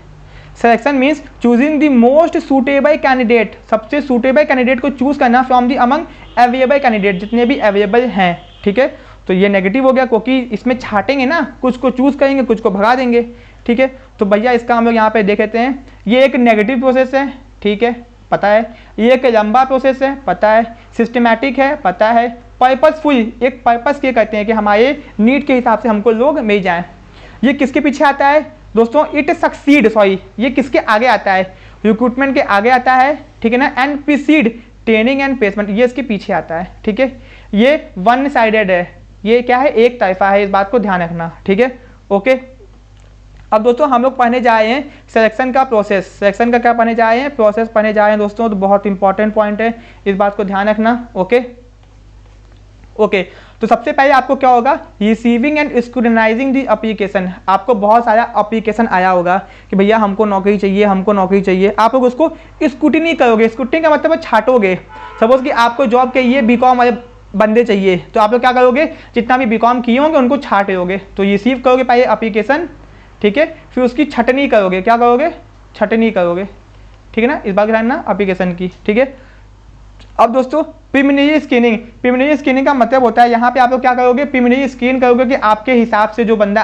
Selection means choosing the most suitable candidate, सबसे सूटेबल कैंडिडेट को चूज करना from the among available candidate, जितने भी अवेलेबल हैं, ठीक है। तो ये नेगेटिव हो गया क्योंकि इसमें छाटेंगे ना, कुछ को चूज करेंगे, कुछ को भगा देंगे, ठीक है। तो भैया इसका हम लोग यहाँ पे देख लेते हैं, ये एक नेगेटिव प्रोसेस है, ठीक है, पता है। ये एक लंबा प्रोसेस है, पता है। सिस्टमैटिक है, पता है। पर्पसफुल, एक पर्पस के करते हैं कि हमारे नीड के हिसाब से हमको लोग मिल जाएं। ये किसके पीछे आता है दोस्तों, इट सक्सीड, सॉरी ये किसके आगे आता है, रिक्रूटमेंट के आगे आता है, ठीक है ना। And preceded training and placement, ये इसके पीछे आता है, ठीक है। ये वन साइडेड है, ये क्या है, एक तरफा है, इस बात को ध्यान रखना, ठीक है, ओके। अब दोस्तों हम लोग पढ़ने जा रहे हैं सिलेक्शन का प्रोसेस, सिलेक्शन का क्या पढ़ने जा रहे हैं, प्रोसेस पढ़ने जा रहे हैं दोस्तों, तो बहुत इंपॉर्टेंट पॉइंट है, इस बात को ध्यान रखना, ओके ओके। तो सबसे पहले आपको क्या होगा, receiving end scrutinising the application, आपको बहुत सारा एप्लीकेशन आया होगा कि भैया हमको नौकरी चाहिए, हमको नौकरी चाहिए, आप लोग उसको स्क्रूटिनी करोगे। स्क्रूटिनी का मतलब छाटोगे। सपोज कि आपको जॉब चाहिए बीकॉम वाले बंदे चाहिए, तो आप लोग क्या करोगे, जितना भी बीकॉम किए होंगे उनको छांटोगे। तो रिसीव करोगे पहले एप्लीकेशन, ठीक है, फिर उसकी छटनी करोगे, क्या करोगे, छटनी करोगे, ठीक है ना, इस बात ध्यान ना एप्लीकेशन की, ठीक है। अब दोस्तों प्रीलिमिनरी स्क्रीनिंग, प्रीलिमिनरी स्क्रीनिंग का मतलब होता है यहाँ पे आप लोग क्या करोगे, प्रीलिमिनरी स्क्रीन करोगे कि आपके हिसाब से जो बंदा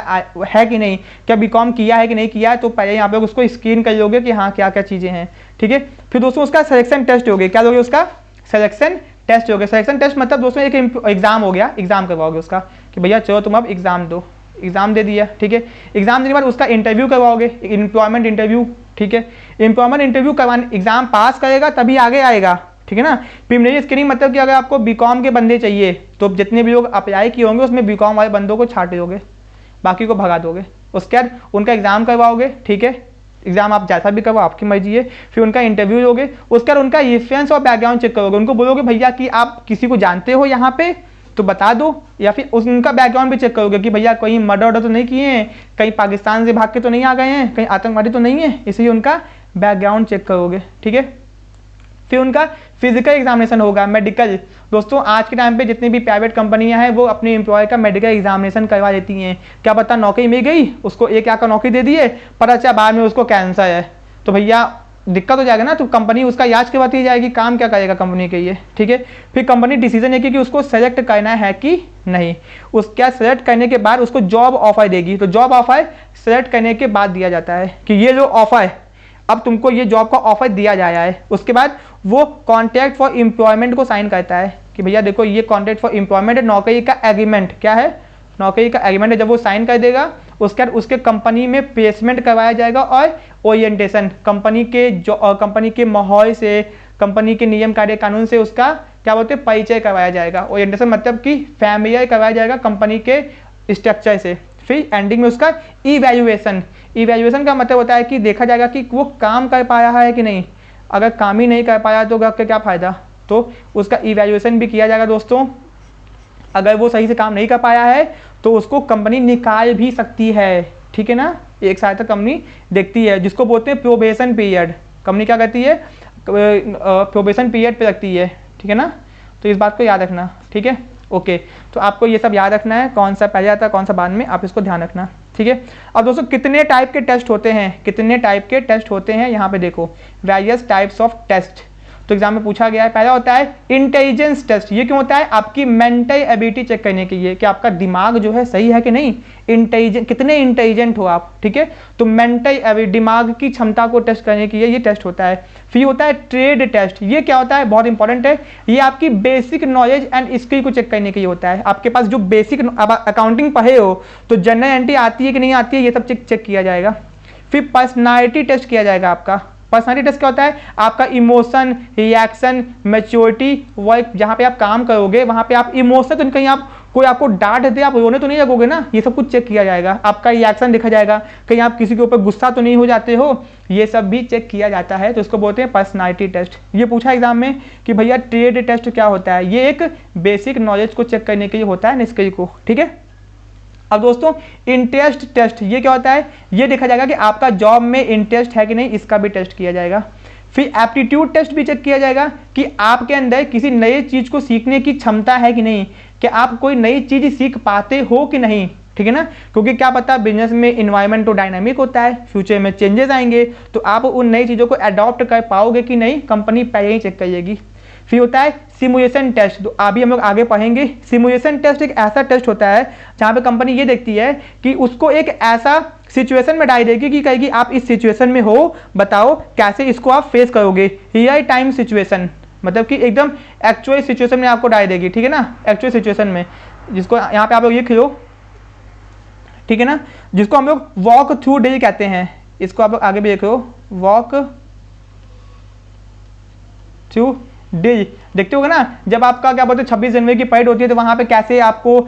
है कि नहीं, क्या बीकॉम किया है कि नहीं किया है, तो पहले यहाँ पे उसको स्क्रीन कर लोगे कि हाँ क्या क्या चीज़ें हैं, ठीक है। फिर दोस्तों उसका सिलेक्शन टेस्ट हो गया, क्या लोगे, उसका सिलेक्शन टेस्ट हो गया। सिलेक्शन टेस्ट मतलब दोस्तों एक एग्जाम हो गया, एग्जाम करवाओगे उसका कि भैया चलो तुम अब एग्जाम दो, एग्जाम दे दिया, ठीक है। एग्जाम देने के बाद उसका इंटरव्यू करवाओगे, एम्प्लॉयमेंट इंटरव्यू, ठीक है। एम्प्लॉयमेंट इंटरव्यू करवाने, एग्जाम पास करेगा तभी आगे आएगा, ठीक है ना। प्रीलिमिनरी स्क्रीनिंग मतलब कि अगर आपको बीकॉम के बंदे चाहिए तो जितने भी लोग अप्लाई किए होंगे उसमें बीकॉम वाले बंदों को छांट दोगे, बाकी को भगा दोगे। उसके बाद उनका एग्जाम करवाओगे, ठीक है, एग्जाम आप जैसा भी करवाओ आपकी मर्जी है। फिर उनका इंटरव्यू लोगे, उसके बाद उनका रेफरेंस और बैकग्राउंड चेक करोगे, उनको बोलोगे भैया कि आप किसी को जानते हो यहाँ पे तो बता दो, या फिर उनका बैकग्राउंड भी चेक करोगे कि भैया कहीं मर्डर वर्डर तो नहीं किए हैं, कहीं पाकिस्तान से भाग के तो नहीं आ गए हैं, कहीं आतंकवादी तो नहीं है, इसलिए उनका बैकग्राउंड चेक करोगे, ठीक है। फिर उनका फिजिकल एग्जामिनेशन होगा, मेडिकल। दोस्तों आज के टाइम पे जितनी भी प्राइवेट कंपनियां हैं वो अपने एम्प्लॉय का मेडिकल एग्जामिनेशन करवा देती हैं, क्या पता नौकरी मिल गई उसको, एक का नौकरी दे दिए, पता चला बाद में उसको कैंसर है, तो भैया दिक्कत हो जाएगा ना, तो कंपनी उसका इलाज करवाती जाएगी, काम क्या करेगा कंपनी के लिए, ठीक है। फिर कंपनी डिसीजन लेगी कि उसको सेलेक्ट करना है कि नहीं, उसका सेलेक्ट करने के बाद उसको जॉब ऑफर देगी, तो जॉब ऑफर सेलेक्ट करने के बाद दिया जाता है कि ये जो ऑफर है अब तुमको ये जॉब का ऑफर दिया जाया है। उसके बाद वो कॉन्ट्रैक्ट फॉर एम्प्लॉयमेंट को साइन करता है कि भैया देखो ये कॉन्ट्रैक्ट फॉर एम्प्लॉयमेंट है, नौकरी का एग्रीमेंट, क्या है, नौकरी का एग्रीमेंट है। जब वो साइन कर देगा उसके बाद उसके कंपनी में प्लेसमेंट करवाया जाएगा और ओरिएंटेशन, कंपनी के माहौल से, कंपनी के नियम कार्य कानून से उसका क्या बोलते हैं परिचय करवाया जाएगा। ओरिएंटेशन मतलब कि फैमिलियर करवाया जाएगा कंपनी के स्ट्रक्चर से। फिर एंडिंग में उसका इवैल्यूएशन, इवैल्यूएशन का मतलब होता है कि देखा जाएगा कि वो काम कर पाया है कि नहीं, अगर काम ही नहीं कर पाया तो क्या फ़ायदा, तो उसका इवैल्यूएशन भी किया जाएगा दोस्तों। अगर वो सही से काम नहीं कर पाया है तो उसको कंपनी निकाल भी सकती है, ठीक है ना, एक साल तक कंपनी देखती है, जिसको बोलते हैं प्रोबेशन पीरियड। कंपनी क्या करती है, प्रोबेशन पीरियड पे रखती है, ठीक है ना, तो इस बात को याद रखना, ठीक है, ओके। तो आपको ये सब याद रखना है, कौन सा पहले आता है कौन सा बाद में, आप इसको ध्यान रखना, ठीक है। अब दोस्तों कितने टाइप के टेस्ट होते हैं, कितने टाइप के टेस्ट होते हैं यहाँ पे देखो, वेरियस टाइप्स ऑफ टेस्ट, तो एग्जाम में पूछा गया है। पहला होता है इंटेलिजेंस टेस्ट, ये क्यों होता है, आपकी मेंटल एबिलिटी चेक करने के लिए कि आपका दिमाग जो है सही है कि नहीं, इंटेलिजेंट, कितने इंटेलिजेंट हो आप, ठीक है, तो मेंटल एबिलिटी, दिमाग की क्षमता को टेस्ट करने के लिए ये टेस्ट होता है। फिर होता है ट्रेड टेस्ट, ये क्या होता है, बहुत इंपॉर्टेंट है, ये आपकी बेसिक नॉलेज एंड स्किल को चेक करने के लिए होता है। आपके पास जो बेसिक, अब अकाउंटिंग पढ़े हो तो जनरल एंट्री आती है कि नहीं आती है, ये सब चेक किया जाएगा। फिर पर्सनालिटी टेस्ट किया जाएगा आपका। पर्सनालिटी टेस्ट क्या होता है, आपका इमोशन, रिएक्शन, मैच्योरिटी, वर्क, जहाँ पे आप काम करोगे वहाँ पे आप इमोशन, तो कहीं आप कोई आपको डांट दे आप रोने तो नहीं लगोगे ना, ये सब कुछ चेक किया जाएगा। आपका रिएक्शन देखा जाएगा, कहीं आप किसी के ऊपर गुस्सा तो नहीं हो जाते हो, ये सब भी चेक किया जाता है, तो इसको बोलते हैं पर्सनालिटी टेस्ट। ये पूछा एग्जाम में कि भैया ट्रेड टेस्ट क्या होता है, ये एक बेसिक नॉलेज को चेक करने के लिए होता है, स्किल को, ठीक है। अब दोस्तों इंटरेस्ट टेस्ट, ये क्या होता है, ये देखा जाएगा कि आपका जॉब में इंटरेस्ट है कि नहीं, इसका भी टेस्ट किया जाएगा। फिर एप्टीट्यूड टेस्ट भी चेक किया जाएगा कि आपके अंदर किसी नई चीज को सीखने की क्षमता है कि नहीं, कि आप कोई नई चीज सीख पाते हो कि नहीं, ठीक है ना, क्योंकि क्या पता बिजनेस में इन्वायरमेंट तो डायनामिक होता है, फ्यूचर में चेंजेस आएंगे, तो आप उन नई चीजों को अडॉप्ट कर पाओगे कि नहीं, कंपनी पहले ही चेक करेगी। फिर होता है सिमुलेशन टेस्ट, तो अभी हम लोग आगे पढ़ेंगे। सिमुलेशन टेस्ट एक ऐसा टेस्ट होता है जहाँ पे कंपनी ये देखती है कि उसको एक ऐसा सिचुएशन में डाल देगी कि कहेगी आप इस सिचुएशन में हो, बताओ कैसे इसको आप फेस करोगे, रियल टाइम सिचुएशन, मतलब कि एकदम एक्चुअल सिचुएशन में आपको डाल देगी, ठीक है ना, एक्चुअल सिचुएशन में, जिसको यहाँ पे आप लोग ये खिलो, ठीक है ना, जिसको हम लोग वॉक थ्रू डे कहते हैं, इसको आप लोग आगे भी देख लो, वॉक थ्रू डे। देखते होगे ना, जब आपका क्या बोलते हैं 26 जनवरी की परेड होती है तो वहाँ पे कैसे आपको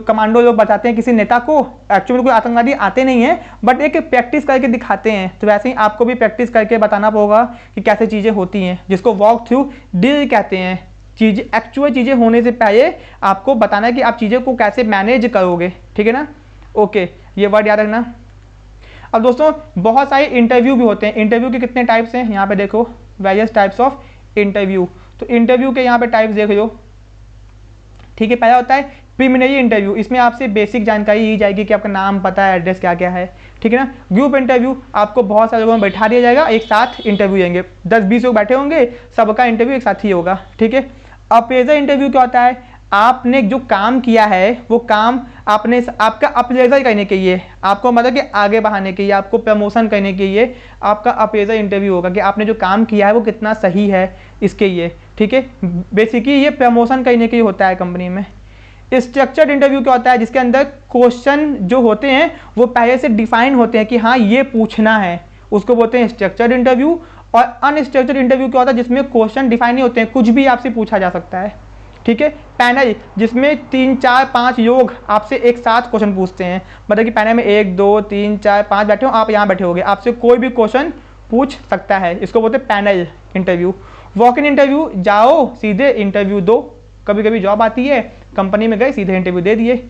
कमांडो लोग बताते हैं किसी नेता को, एक्चुअली कोई आतंकवादी आते नहीं है बट एक प्रैक्टिस करके दिखाते हैं, तो वैसे ही आपको भी प्रैक्टिस करके बताना होगा कि कैसे चीज़ें होती हैं, जिसको वॉक थ्रू डील कहते हैं। चीज़ें एक्चुअल चीज़ें होने से पहले आपको बताना है कि आप चीज़ों को कैसे मैनेज करोगे, ठीक है ना, ओके, ये वर्ड याद रखना। अब दोस्तों बहुत सारे इंटरव्यू भी होते हैं, इंटरव्यू के कितने टाइप्स हैं, यहाँ पे देखो वेरियस टाइप्स ऑफ इंटरव्यू, तो इंटरव्यू के यहाँ पे टाइप्स देख लो, ठीक है। पहला होता है प्रीलिमिनरी इंटरव्यू, इसमें आपसे बेसिक जानकारी दी जाएगी कि आपका नाम, पता है, एड्रेस क्या क्या है, ठीक है ना। ग्रुप इंटरव्यू, आपको बहुत सारे लोगों में बैठा दिया जाएगा, एक साथ इंटरव्यू लेंगे, 10-20 लोग बैठे होंगे, सबका इंटरव्यू एक साथ ही होगा, ठीक है। अप्रेजल इंटरव्यू क्या होता है, आपने जो काम किया है वो काम आपने आपका अप्रेजल करने के लिए, आपको मतलब कि आगे बढ़ाने के लिए, आपको प्रमोशन करने के लिए आपका अप्रेजल इंटरव्यू होगा कि आपने जो काम किया है वो कितना सही है इसके लिए, ठीक है। बेसिकली ये प्रमोशन करने के लिए होता है कंपनी में। स्ट्रक्चर्ड इंटरव्यू क्या होता है, जिसके अंदर क्वेश्चन जो होते हैं वो पहले से डिफाइन होते हैं कि हाँ ये पूछना है, उसको बोलते हैं स्ट्रक्चर्ड इंटरव्यू। और अनस्ट्रक्चर्ड इंटरव्यू क्या होता है, जिसमें क्वेश्चन डिफाइन नहीं होते हैं, कुछ भी आपसे पूछा जा सकता है, ठीक है। पैनल, जिसमें 3, 4, 5 लोग आपसे एक साथ क्वेश्चन पूछते हैं, मतलब कि पैनल में 1, 2, 3, 4, 5 बैठे हो, आप यहाँ बैठे होगे, आपसे कोई भी क्वेश्चन पूछ सकता है, इसको बोलते हैं panel interview. Walk in interview, जाओ सीधे इंटरव्यू दो, कभी कभी जॉब आती है, कंपनी में गए सीधे इंटरव्यू दे दिए।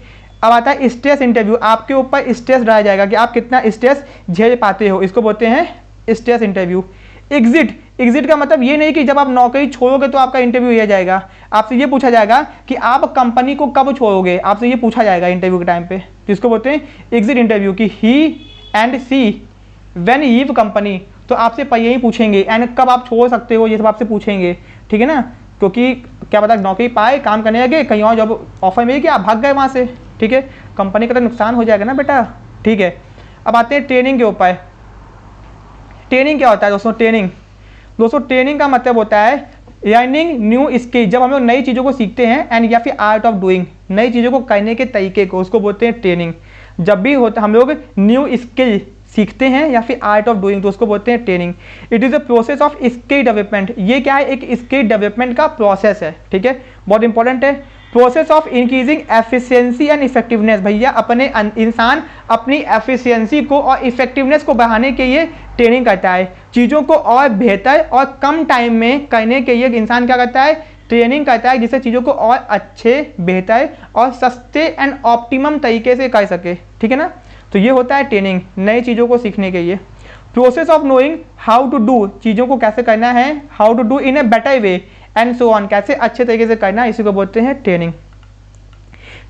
अब आता है स्ट्रेस इंटरव्यू, आपके ऊपर स्ट्रेस डाला जाएगा कि आप कितना स्ट्रेस झेल पाते हो, इसको बोलते हैं स्ट्रेस इंटरव्यू। एग्जिट का मतलब ये नहीं कि जब आप नौकरी छोड़ोगे तो आपका इंटरव्यू लिया जाएगा, आपसे ये पूछा जाएगा कि आप कंपनी को कब छोड़ोगे, आपसे ये पूछा जाएगा इंटरव्यू के टाइम पे, जिसको बोलते हैं एग्जिट इंटरव्यू। कि he and she when leave company, तो आपसे यही पूछेंगे, एंड कब आप छोड़ सकते हो, ये सब आपसे पूछेंगे, ठीक है ना। क्योंकि क्या पता नौकरी पाए, काम करने लगे, कहीं और जॉब ऑफर मिल गया, आप भाग गए वहाँ से, ठीक है, कंपनी का तो नुकसान हो जाएगा ना बेटा, ठीक है। अब आते हैं ट्रेनिंग के ऊपर। ट्रेनिंग क्या होता है दोस्तों, ट्रेनिंग का मतलब होता है लर्निंग न्यू स्किल, जब हम लोग नई चीज़ों को सीखते हैं, एंड या फिर आर्ट ऑफ डूइंग, नई चीज़ों को करने के तरीके को, उसको बोलते हैं ट्रेनिंग। जब भी होता हम लोग न्यू स्किल सीखते हैं या फिर आर्ट ऑफ डूइंग, तो उसको बोलते हैं training. It is a process of skill development, ये क्या है, एक स्किल डेवलपमेंट का प्रोसेस है, ठीक है, बहुत इंपॉर्टेंट है। Process of increasing efficiency and effectiveness, भैया अपने इंसान अपनी एफिशिएंसी को और इफेक्टिवनेस को बढ़ाने के लिए ट्रेनिंग करता है, चीज़ों को और बेहतर और कम टाइम में करने के लिए इंसान क्या करता है, ट्रेनिंग करता है, जिससे चीज़ों को और अच्छे, बेहतर और सस्ते एंड ऑप्टिमम तरीके से कर सके, ठीक है ना। तो ये होता है ट्रेनिंग, नई चीज़ों को सीखने के लिए। Process of knowing how to do, चीज़ों को कैसे करना है, how to do in a better way and so on, कैसे अच्छे तरीके से करना है, इसी को बोलते हैं training.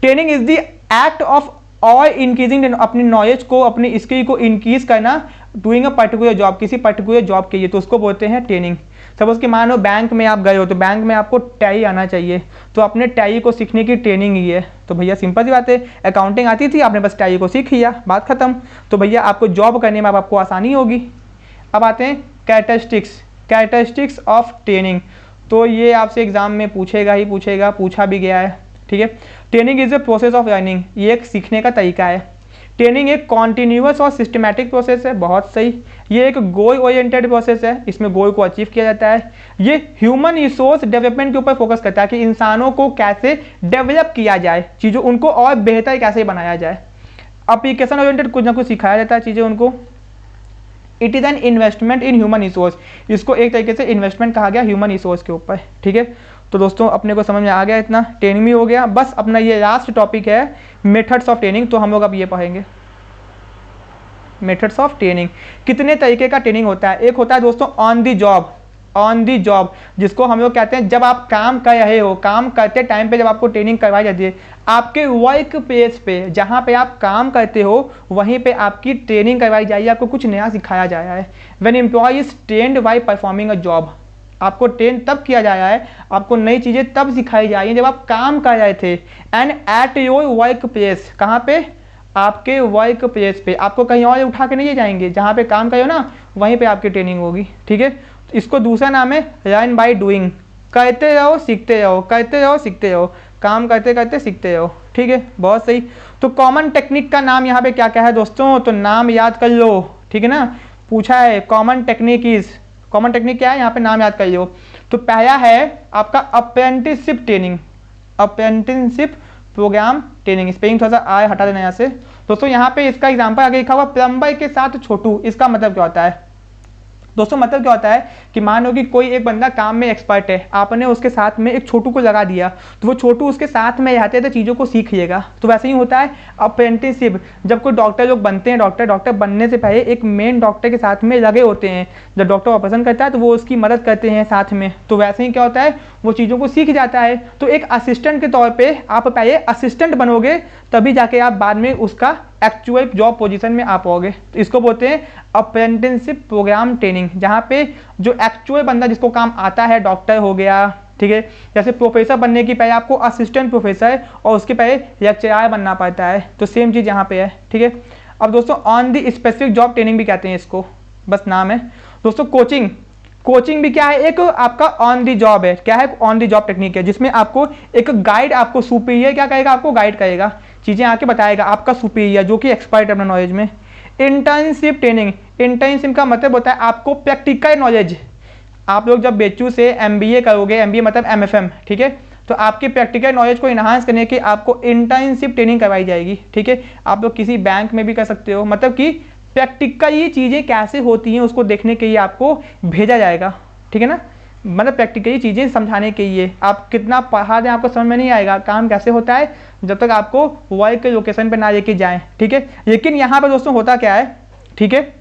Training is the act of और इंक्रीजिंग, अपनी नॉलेज को, अपनी स्किल को इंक्रीज करना, डूइंग अ पर्टिकुलर जॉब, किसी पर्टिकुलर जॉब के लिए, तो उसको बोलते हैं ट्रेनिंग। सपोज कि मान लो बैंक में आप गए हो, तो बैंक में आपको टैली आना चाहिए, तो अपने टैली को सीखने की ट्रेनिंग ही है। तो भैया सिंपल सी बात है, अकाउंटिंग आती थी, आपने बस टैली को सीख लिया, बात खत्म, तो भैया आपको जॉब करने में अब आपको आसानी होगी। अब आते हैं कैरेक्टरिस्टिक्स ऑफ ट्रेनिंग, तो ये आपसे एग्जाम में पूछेगा ही पूछेगा, पूछा भी गया है, ठीक है। Training is a process of learning, ये एक सीखने का तरीका है। ट्रेनिंग एक कॉन्टिन्यूअस और सिस्टमैटिक प्रोसेस है, बहुत सही। ये एक गोल ओरिएंटेड प्रोसेस है, इसमें गोल को अचीव किया जाता है। ये ह्यूमन रिसोर्स डेवलपमेंट के ऊपर फोकस करता है कि इंसानों को कैसे डेवलप किया जाए, चीज़ों उनको और बेहतर कैसे बनाया जाए। एप्लीकेशन ओरिएंटेड कुछ ना कुछ सिखाया जाता है चीज़ें उनको। It is an investment in human resource, इसको एक तरीके से इन्वेस्टमेंट कहा गया ह्यूमन रिसोर्स के ऊपर, ठीक है। तो दोस्तों अपने को समझ में आ गया, इतना ट्रेनिंग भी हो गया। बस अपना ये लास्ट टॉपिक है मेथड्स ऑफ ट्रेनिंग, तो हम लोग अब ये पढ़ेंगे मेथड्स ऑफ ट्रेनिंग। कितने तरीके का ट्रेनिंग होता है, एक होता है दोस्तों ऑन दी जॉब, जिसको हम लोग कहते हैं जब आप काम कर रहे हो, काम करते टाइम पे जब आपको ट्रेनिंग करवाई जाती है, आपके वर्क प्लेस पे जहाँ पे आप काम करते हो वहीं पे आपकी ट्रेनिंग करवाई जाएगी, आपको कुछ नया सिखाया जा रहा है। When employ is trained by performing a job, आपको ट्रेन तब किया जा रहा है, आपको नई चीज़ें तब सिखाई जा रही हैं जब आप काम कर रहे थे। And at your work place, कहाँ पे, आपके वर्क प्लेस पे, आपको कहीं और उठा के नहीं जाएंगे, जहाँ पे काम करो ना वहीं पे आपकी ट्रेनिंग होगी, ठीक है। इसको दूसरा नाम है लर्न बाय डूइंग, करते रहो सीखते रहो, करते रहो सीखते रहो, काम करते करते सीखते रहो, ठीक है, बहुत सही। तो कॉमन टेक्निक का नाम यहाँ पे क्या क्या है दोस्तों, तो नाम याद कर लो, ठीक है ना, पूछा है कॉमन टेक्निक क्या है, यहाँ पे नाम याद कर लो। तो पहला है आपका apprenticeship training, apprenticeship program training, spelling थोड़ा सा आए हटा देना यहाँ से दोस्तों। यहाँ पे इसका एग्जांपल आगे लिखा हुआ प्लम्बर के साथ छोटू, इसका मतलब क्या होता है दोस्तों, मतलब क्या होता है कि मानो कि कोई एक बंदा काम में एक्सपर्ट है, आपने उसके साथ में एक छोटू को लगा दिया, तो वो छोटू उसके साथ में रहते तो चीज़ों को सीखिएगा। तो वैसे ही होता है अप्रेंटिसशिप। जब कोई डॉक्टर लोग बनते हैं, डॉक्टर बनने से पहले एक मेन डॉक्टर के साथ में लगे होते हैं। जब डॉक्टर ऑपरेशन करता है तो वो उसकी मदद करते हैं साथ में। तो वैसे ही क्या होता है, वो चीज़ों को सीख जाता है। तो एक असिस्टेंट के तौर पे आप पहले असिस्टेंट बनोगे, तभी जाके आप बाद में उसका एक्चुअल जॉब पोजीशन में आ पाओगे। तो इसको बोलते हैं अप्रेंटिसशिप प्रोग्राम ट्रेनिंग, जहाँ पे जो एक्चुअल बंदा जिसको काम आता है, डॉक्टर हो गया, ठीक है। जैसे प्रोफेसर बनने की पहले आपको असिस्टेंट प्रोफेसर और उसके पहले लेक्चरर बनना पड़ता है। तो सेम चीज़ यहाँ पे है, ठीक है। अब दोस्तों on the specific job training भी कहते हैं इसको, बस नाम है दोस्तों। कोचिंग भी क्या है, एक आपका ऑन दी जॉब है। क्या है, ऑन दी जॉब टेक्निक है, जिसमें आपको एक गाइड, आपको सुपीरियर क्या करेगा, आपको गाइड करेगा, चीज़ें आके बताएगा, आपका सुपीरियर जो कि एक्सपर्ट है अपना नॉलेज में। इंटर्नशिप ट्रेनिंग, इंटर्नशिप का मतलब होता है आपको प्रैक्टिकल नॉलेज। आप लोग जब बेचू से MBA करोगे, MBA मतलब MFM, ठीक है, तो आपकी प्रैक्टिकल नॉलेज को इन्हांस करने की आपको इंटर्नशिप ट्रेनिंग करवाई जाएगी, ठीक है। आप लोग किसी बैंक में भी कर सकते हो, मतलब कि प्रैक्टिकल ये चीज़ें कैसे होती हैं उसको देखने के लिए आपको भेजा जाएगा, ठीक है ना। मतलब प्रैक्टिकली चीज़ें समझाने के लिए, आप कितना पढ़ा दें आपको समझ में नहीं आएगा काम कैसे होता है जब तक आपको वर्क के लोकेशन पे ना लेके जाएं, ठीक है। लेकिन यहाँ पे दोस्तों होता क्या है, ठीक है,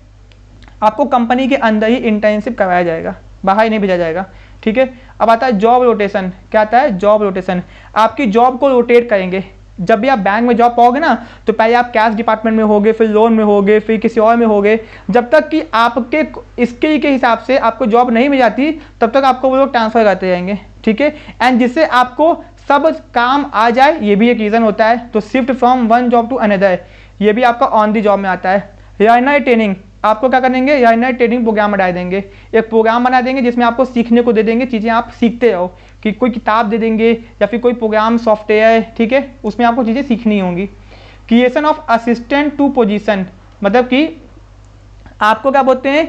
आपको कंपनी के अंदर ही इंटर्नशिप करवाया जाएगा, बाहर ही नहीं भेजा जाएगा, ठीक है। अब आता है जॉब रोटेशन। क्या आता है, जॉब रोटेशन। आपकी जॉब को रोटेट करेंगे। जब भी आप बैंक में जॉब पाओगे ना, तो पहले आप कैश डिपार्टमेंट में होगे, फिर लोन में होगे, फिर किसी और में होगे। जब तक कि आपके स्किल के हिसाब से आपको जॉब नहीं मिल जाती, तब तक आपको वो लोग ट्रांसफर करते जाएंगे, ठीक है। एंड जिससे आपको सब काम आ जाए, ये भी एक रीज़न होता है। तो shift from one job to another, ये भी आपका ऑन दी जॉब में आता है। लर्नर ट्रेनिंग, आपको क्या करेंगे, लर्नर ट्रेनिंग प्रोग्राम बना देंगे। एक प्रोग्राम बना देंगे जिसमें आपको सीखने को दे देंगे, चीज़ें आप सीखते रहो, कि कोई किताब दे देंगे या फिर कोई प्रोग्राम सॉफ्टवेयर, ठीक है, उसमें आपको चीज़ें सीखनी होंगी। Creation of assistant to position, मतलब कि आपको क्या बोलते हैं,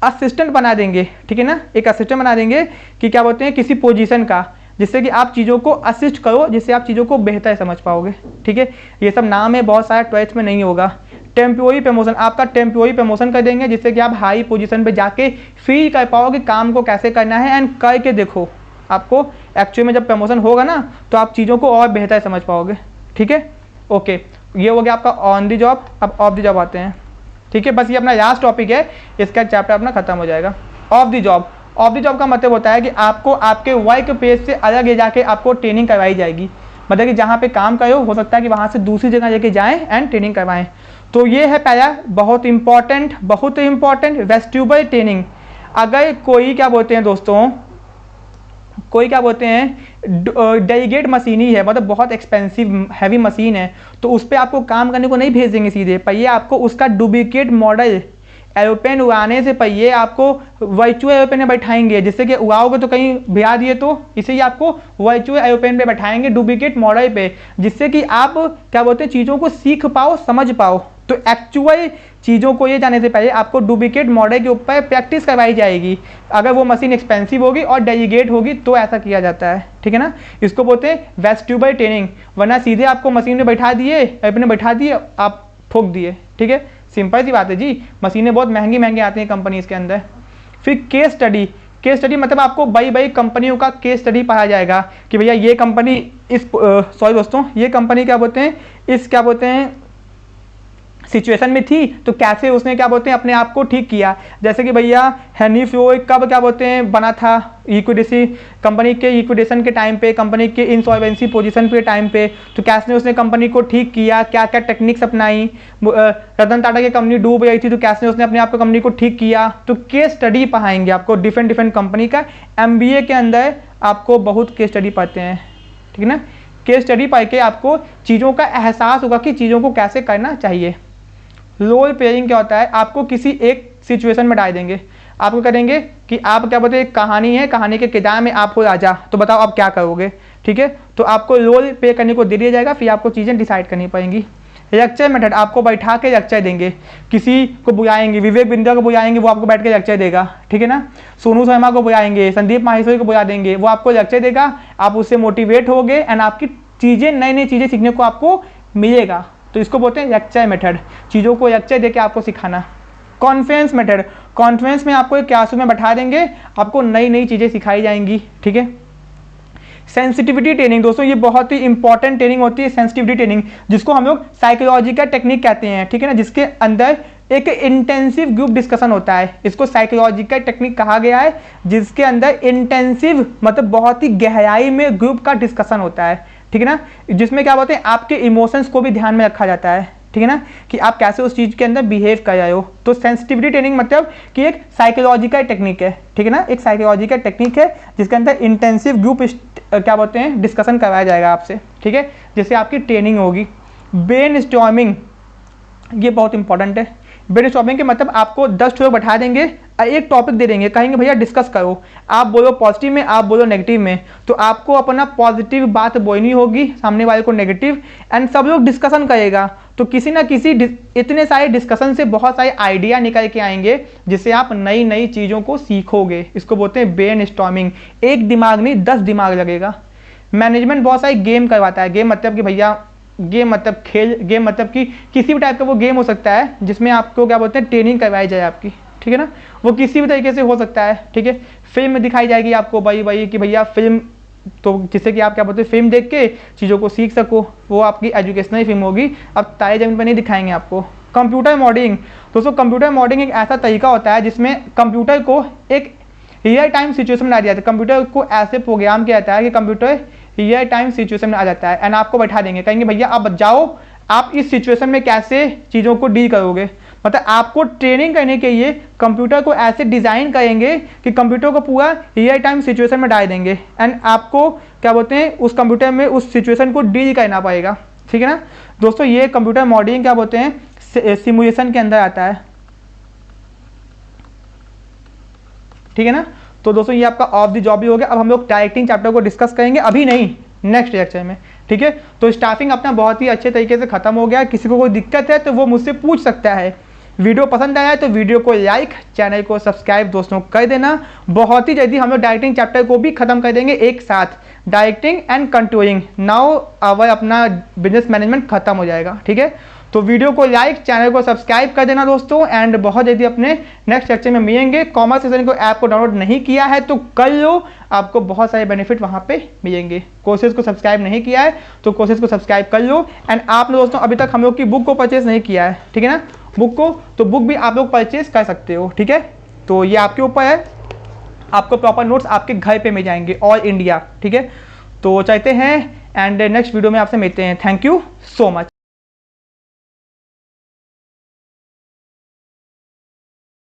असिस्टेंट बना देंगे, ठीक है ना। एक असिस्टेंट बना देंगे कि क्या बोलते हैं, किसी पोजीशन का, जिससे कि आप चीज़ों को असिस्ट करो, जिससे आप चीज़ों को बेहतर समझ पाओगे, ठीक है। ये सब नाम है, बहुत सारे ट्वेल्थ में नहीं होगा। टेम्पोरी प्रमोशन, आपका टेम्पोरी प्रमोशन कर देंगे, जिससे कि आप हाई पोजीशन पे जाके फील कर पाओगे काम को कैसे करना है, एंड करके देखो, आपको एक्चुअली में जब प्रमोशन होगा ना, तो आप चीज़ों को और बेहतर समझ पाओगे, ठीक है। ओके, ये हो गया आपका ऑन दी जॉब। अब ऑफ दी जॉब आते हैं, ठीक है। बस ये अपना लास्ट टॉपिक है, इसका चैप्टर अपना खत्म हो जाएगा। Of the job, of the job का मतलब होता है कि आपको आपके वर्क प्लेस से अलग ले जाके आपको ट्रेनिंग करवाई जाएगी। मतलब कि जहाँ पे काम करो, हो सकता है कि वहाँ से दूसरी जगह लेके जाएं एंड ट्रेनिंग करवाएं। तो ये है पहला बहुत इंपॉर्टेंट वेस्टिब्यूल ट्रेनिंग। अगर कोई क्या बोलते हैं दोस्तों, कोई क्या बोलते हैं डेलीगेट मशीन ही है, मतलब बहुत एक्सपेंसिव हैवी मशीन है, तो उस पर आपको काम करने को नहीं भेज देंगे सीधे, पहले आपको उसका डुप्लीकेट मॉडल एरोप्लेन उड़ाने से पहले आपको वर्चुअल एरोप्लेन में बैठाएंगे, जिससे कि उड़ाओगे तो कहीं भिड़ा दिए तो इसे ही आपको वर्चुअल एरोप्लेन पे बैठाएंगे, डुप्लीकेट मॉडल पे, जिससे कि आप क्या बोलते हैं चीज़ों को सीख पाओ, समझ पाओ। तो एक्चुअल चीज़ों को ये जाने से पहले आपको डुप्लीकेट मॉडल के ऊपर प्रैक्टिस करवाई जाएगी। अगर वो मशीन एक्सपेंसिव होगी और डेलीगेट होगी तो ऐसा किया जाता है, ठीक है ना। इसको बोलते हैं वेस्टिब्यूल ट्रेनिंग, वरना सीधे आपको मशीन में बैठा दिए, एरोप्लेन में बैठा दिए, आप ठोक दिए, ठीक है। सिंपल सी बात है जी, मशीनें बहुत महंगी महंगी आती हैं कंपनीज के अंदर। फिर केस स्टडी, केस स्टडी मतलब आपको बड़ी बड़ी कंपनियों का केस स्टडी पढ़ाया जाएगा कि भैया ये कंपनी इस सॉरी दोस्तों, ये कंपनी क्या बोलते हैं, इस क्या बोलते हैं सिचुएशन में थी, तो कैसे उसने क्या बोलते हैं अपने आप को ठीक किया। जैसे कि भैया हेनरी फ्लोइड कब क्या बोलते हैं बना था, इक्विडेसी कंपनी के इक्विडेशन के टाइम पे, कंपनी के इंसॉल्वेंसी पोजीशन पे टाइम पे, तो कैसे उसने कंपनी को ठीक किया, क्या क्या टेक्निक्स अपनाई। रतन टाटा की कंपनी डूब गई थी, तो कैसे उसने अपने आप को कंपनी को ठीक किया। तो केस स्टडी पढ़ाएंगे आपको डिफरेंट कंपनी का। MBA के अंदर आपको बहुत केस स्टडी पढ़ते हैं, ठीक है ना। केस स्टडी पढ़ के आपको चीज़ों का एहसास होगा कि चीज़ों को कैसे करना चाहिए। रोल प्लेइंग क्या होता है, आपको किसी एक सिचुएशन में डाल देंगे, आपको करेंगे कि आप क्या बोलते हैं कहानी है, कहानी के किरदार में आप हो राजा, तो बताओ आप क्या करोगे, ठीक है। तो आपको रोल प्ले करने को दे दिया जाएगा, फिर आपको चीज़ें डिसाइड करनी पड़ेंगी। लेक्चर मेथड, आपको बैठा के लेक्चर देंगे, किसी को बुलाएंगे, विवेक बिंद्रा को बुलाएंगे, वो आपको बैठ के लेक्चर देगा, ठीक है ना। सोनू शर्मा को बुलाएंगे, संदीप माहेश्वरी को बुला देंगे, वो आपको लेक्चर देगा, आप उससे मोटिवेट होगे एंड आपकी चीज़ें नई नई चीज़ें सीखने को आपको मिलेगा। तो इसको बोलते हैं लेक्चर मेथड, चीज़ों को लेक्चर देके आपको सिखाना, कॉन्फ्रेंस मेथड, कॉन्फ्रेंस में आपको एक क्लासरूम में बैठा देंगे, आपको नई नई चीज़ें सिखाई जाएंगी, ठीक है। सेंसिटिविटी ट्रेनिंग, दोस्तों ये बहुत ही इंपॉर्टेंट ट्रेनिंग होती है, सेंसिटिविटी ट्रेनिंग, जिसको हम लोग साइकोलॉजिकल टेक्निक कहते हैं, ठीक है ना, जिसके अंदर एक इंटेंसिव ग्रुप डिस्कशन होता है। इसको साइकोलॉजिकल टेक्निक कहा गया है, जिसके अंदर इंटेंसिव मतलब बहुत ही गहराई में ग्रुप का डिस्कशन होता है, ठीक है ना, जिसमें क्या बोलते हैं आपके इमोशंस को भी ध्यान में रखा जाता है, ठीक है ना, कि आप कैसे उस चीज़ के अंदर बिहेव कर रहे हो। तो सेंसिटिविटी ट्रेनिंग मतलब कि एक साइकोलॉजिकल टेक्निक है, ठीक है ना, एक साइकोलॉजिकल टेक्निक है जिसके अंदर इंटेंसिव ग्रुप क्या बोलते हैं डिस्कशन करवाया जाएगा आपसे, ठीक है, जिससे आपकी ट्रेनिंग होगी। ब्रेनस्टॉर्मिंग, ये बहुत इंपॉर्टेंट है। ब्रेनस्टॉर्मिंग के मतलब आपको 10 लोग बैठा देंगे, एक टॉपिक दे देंगे, कहेंगे भैया डिस्कस करो, आप बोलो पॉजिटिव में, आप बोलो नेगेटिव में, तो आपको अपना पॉजिटिव बात बोलनी होगी, सामने वाले को नेगेटिव, एंड सब लोग डिस्कशन करेगा। तो किसी ना किसी इतने सारे डिस्कशन से बहुत सारे आइडिया निकल के आएंगे, जिससे आप नई नई चीज़ों को सीखोगे। इसको बोलते हैं ब्रेनस्टॉर्मिंग। एक दिमाग नहीं 10 दिमाग लगेगा। मैनेजमेंट बहुत सारे गेम करवाता है। गेम मतलब कि भैया, गेम मतलब खेल, गेम मतलब कि किसी भी टाइप का वो गेम हो सकता है जिसमें आपको क्या बोलते हैं ट्रेनिंग करवाई जाए आपकी, ठीक है ना, वो किसी भी तरीके से हो सकता है, ठीक है। फिल्म दिखाई जाएगी आपको भाई कि भैया फिल्म, तो जिससे कि आप क्या बोलते हैं फिल्म देख के चीज़ों को सीख सको, वो आपकी एजुकेशनल फिल्म होगी। अब तारे ज़मीन पर नहीं दिखाएंगे आपको। कंप्यूटर मॉडलिंग, दोस्तों कंप्यूटर मॉडलिंग एक ऐसा तरीका होता है जिसमें कंप्यूटर को एक रियल टाइम सिचुएशन में आ जाता है। कंप्यूटर को ऐसे प्रोग्राम किया जाता है कि कंप्यूटर रियल टाइम सिचुएशन में आ जाता है, एंड आपको बैठा देंगे, कहेंगे भैया आप जाओ, आप इस सिचुएशन में कैसे चीज़ों को डील करोगे। मतलब आपको ट्रेनिंग करने के लिए कंप्यूटर को ऐसे डिज़ाइन करेंगे कि कंप्यूटर को पूरा रियल टाइम सिचुएशन में डाल देंगे, एंड आपको क्या बोलते हैं उस कंप्यूटर में उस सिचुएशन को डील करना पड़ेगा, ठीक है ना। दोस्तों ये कंप्यूटर मॉडलिंग क्या बोलते हैं सिमुलेशन के अंदर आता है, ठीक है ना। तो दोस्तों ये आपका ऑफ द जॉब भी हो गया। अब हम लोग डायरेक्टिंग चैप्टर को डिस्कस करेंगे, अभी नहीं, नेक्स्ट लेक्चर में, ठीक है। तो स्टाफिंग अपना बहुत ही अच्छे तरीके से खत्म हो गया। किसी को कोई दिक्कत है तो वो मुझसे पूछ सकता है। वीडियो पसंद आया तो वीडियो को लाइक, चैनल को सब्सक्राइब दोस्तों कर देना। बहुत ही जल्दी हम लोग डायरेक्टिंग चैप्टर को भी खत्म कर देंगे एक साथ, directing and controlling. Now our अपना बिजनेस मैनेजमेंट खत्म हो जाएगा, ठीक है। तो वीडियो को लाइक, चैनल को सब्सक्राइब कर देना दोस्तों, एंड बहुत जल्दी अपने नेक्स्ट लेक्चर में मिलेंगे। कॉमर्स सेशन को ऐप को डाउनलोड नहीं किया है तो कर लो, आपको बहुत सारे बेनिफिट वहाँ पे मिलेंगे। कोर्सेज को सब्सक्राइब नहीं किया है तो कोर्सेज को सब्सक्राइब कर लो। एंड आप दोस्तों अभी तक हम लोग की बुक को परचेज नहीं किया है, ठीक है ना, बुक को, तो बुक भी आप लोग परचेज कर सकते हो, ठीक है। तो ये आपके ऊपर है, आपको प्रॉपर नोट्स आपके घर पे मिल जाएंगे, ऑल इंडिया, ठीक है। तो चाहते हैं, एंड नेक्स्ट वीडियो में आपसे मिलते हैं। Thank you so much.